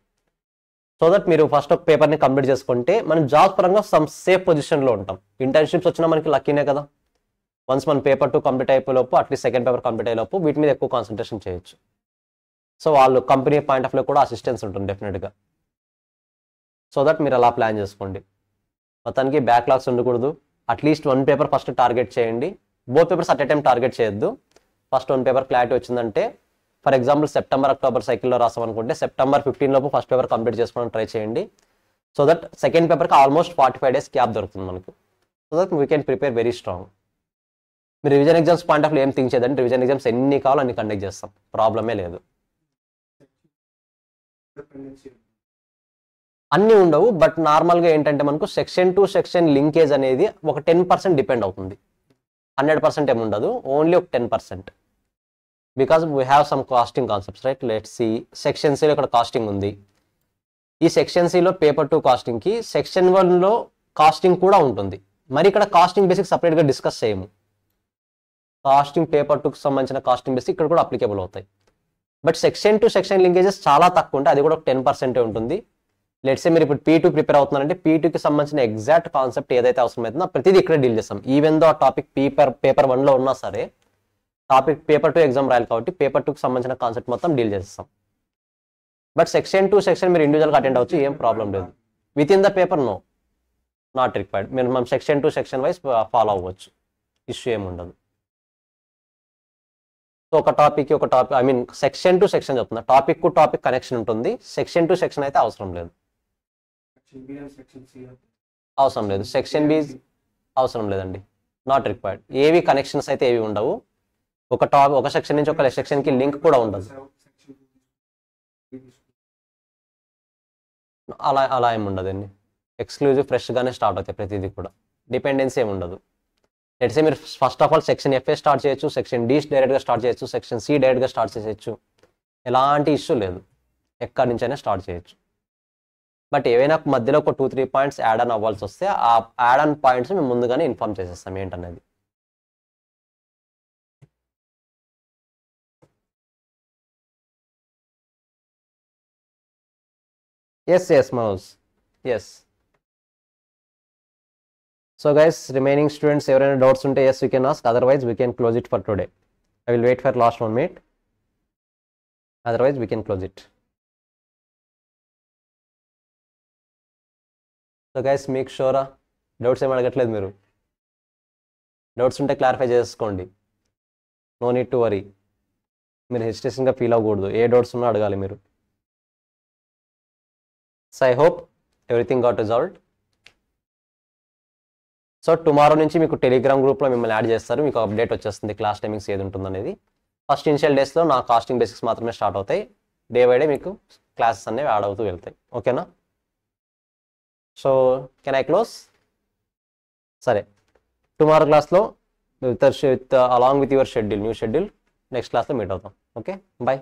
సో దట్ మీరు ఫస్ట్ ఒక పేపర్ని కంప్లీట్ చేసుకుంటే మనం జాబ్ పరంగా సమ్ సేఫ్ పొజిషన్లో ఉంటాం. ఇంటర్న్షిప్స్ వచ్చినా మనకి లక్కీనే కదా. వన్స్ మన పేపర్ 2 కంప్లీట్ అయిపోయేలోపు అట్లీస్ట్ సెకండ్ పేపర్ కంప్లీట్ అయ్యేలోపు వీటి మీద ఎక్కువ కాన్సన్ట్రేషన్ చేయొచ్చు. సో వాళ్ళు కంపెనీ పాయింట్ ఆఫ్ వ్యూ కూడా అసిస్టెన్స్ ఉంటుంది డెఫినెట్గా. సో దట్ మీరు అలా ప్లాన్ చేసుకోండి. మొత్తానికి బ్యాక్లాగ్స్ ఉండకూడదు. అట్లీస్ట్ 1 paper ఫస్ట్ టార్గెట్ చేయండి. Both papers at a time target చేయొద్దు. ఫస్ట్ 1 paper క్లారిటీ వచ్చిందంటే, ఫర్ ఎగ్జాంపుల్ సెప్టెంబర్ అక్టోబర్ సైకిల్లో రాసామనుకుంటే September 15 లోపు ఫస్ట్ పేపర్ కంప్లీట్ చేసుకోవడానికి ట్రై చేయండి. సో దట్ సెకండ్ పేపర్కి ఆల్మోస్ట్ 45 days గ్యాప్ దొరుకుతుంది మనకు. So that we can prepare very strong. మీరు revision exams point of view ఏం థింక్ చేయదండి, రివిజన్ ఎగ్జామ్స్ ఎన్ని కావాలో అన్ని కండక్ట్ చేస్తాం, ప్రాబ్లమే లేదు. అన్నీ ఉండవు, బట్ నార్మల్గా ఏంటంటే మనకు సెక్షన్ టు సెక్షన్ లింకేజ్ అనేది ఒక 10% డిపెండ్ అవుతుంది. 100% ఏముండదు, ఓన్లీ ఒక 10%. Because we have some costing concepts right. Let's see section సిలో ఇక్కడ కాస్టింగ్ ఉంది. ఈ సెక్షన్ సిలో పేపర్ 2 కాస్టింగ్కి సెక్షన్ 1లో కాస్టింగ్ కూడా ఉంటుంది. మరి ఇక్కడ కాస్టింగ్ బేసిక్ సపరేట్గా డిస్కస్ చేయము. కాస్టింగ్ పేపర్ 2కి సంబంధించిన కాస్టింగ్ బేసిక్ ఇక్కడ కూడా అప్లికేబుల్ అవుతాయి. But section to section linkages చాలా తక్కువ ఉంటాయి, అది కూడా ఒక 10% ఉంటుంది. లెట్సే మీరు ఇప్పుడు P2 ప్రిపేర్ అవుతున్నారంటే P2కి సంబంధించిన ఎగ్జాక్ట్ కాన్సెప్ట్ ఏదైతే అవసరమవుతుందో ప్రతిదీ ఇక్కడ డీల్ చేస్తాం. ఈవెన్ దో ఆ టాపిక్ పేపర్ 1లో ఉన్నా సరే టాపిక్ పేపర్ 2 ఎగ్జామ్ రాయాలి కాబట్టి పేపర్ 2కి సంబంధించిన కాన్సెప్ట్ మొత్తం డీల్ చేస్తాం. బట్ సెక్షన్ 2 సెక్షన్ మీరు ఇండివిజువల్గా అటెండ్ అవ్వచ్చు, ఏం ప్రాబ్లం లేదు. Within the paper no, not required. మీరు మనం సెక్షన్ 2 సెక్షన్ వైజ్ ఫాలో అవ్వచ్చు, ఇష్యూ ఏమి ఉండదు. సో ఒక topic I mean section to section చెప్తున్నా, టాపిక్ కు టాపిక్ కనెక్షన్ ఉంటుంది, సెక్షన్ టు సెక్షన్ అయితే అవసరం లేదు. అవసరం లేదు, సెక్షన్ బి అవసరం లేదండి, నాట్ రిక్వైర్డ్. ఏవి కనెక్షన్స్ అయితే ఏవి ఉండవు. ఒక సెక్షన్ నుంచి ఒక సెక్షన్ కి లింక్ కూడా ఉండదు. అలా ఏమి ఉండదండి, ఎక్స్క్లూజివ్ ఫ్రెష్ గానే స్టార్ట్ అవుతాయి ప్రతిదీ కూడా, డిపెండెన్సీ ఏమి ఉండదు. లెట్స్ సే మీరు first of all section FA start చేయొచ్చు, సెక్షన్ D డైరెక్ట్గా స్టార్ట్ చేయొచ్చు, సెక్షన్ C డైరెక్ట్గా స్టార్ట్ చేయొచ్చు, ఎలాంటి ఇష్యూ లేదు, ఎక్కడి నుంచైనా స్టార్ట్ చేయొచ్చు. బట్ ఏవైనా మధ్యలో ఒక 2-3 పాయింట్స్ యాడ్ ఆన్ అవ్వాల్సి వస్తే ఆ యాడ్ ఆన్ పాయింట్స్ మేము ముందుగానే ఇన్ఫార్మ్ చేసేస్తాం ఏంటనేది. Yes Manoj, yes. So guys, remaining students, ఎవరైనా డౌట్స్ ఉంటే yes we can ask, otherwise we can close it for today. I will wait for last 1 minute, otherwise we can close it. So guys, make sure doubts ఏమి అడగట్లేదు మీరు, doubts ఉంటే clarify చేసుకోండి, no need to worry. మీరు హెసిటేషన్గా feel అవ్వకూడదు, ఏ doubts ఉన్నా అడగాలి మీరు. So I hope everything got resolved. So tomorrow నుంచి మీకు టెలిగ్రామ్ గ్రూప్లో మిమ్మల్ని యాడ్ చేస్తారు, మీకు అప్డేట్ వచ్చేస్తుంది క్లాస్ టైమింగ్స్ ఏది ఉంటుందనేది. ఫస్ట్ ఇనిషియల్ డేస్లో నా కాస్టింగ్ బేసిక్స్ మాత్రమే స్టార్ట్ అవుతాయి, డే బై డే మీకు క్లాసెస్ అనేవి యాడ్ అవుతూ వెళ్తాయి. ఓకేనా? So can I close? సరే, టుమారో క్లాస్లో along with your schedule, new schedule next క్లాస్లో మీట్ అవుతాం. Okay, bye.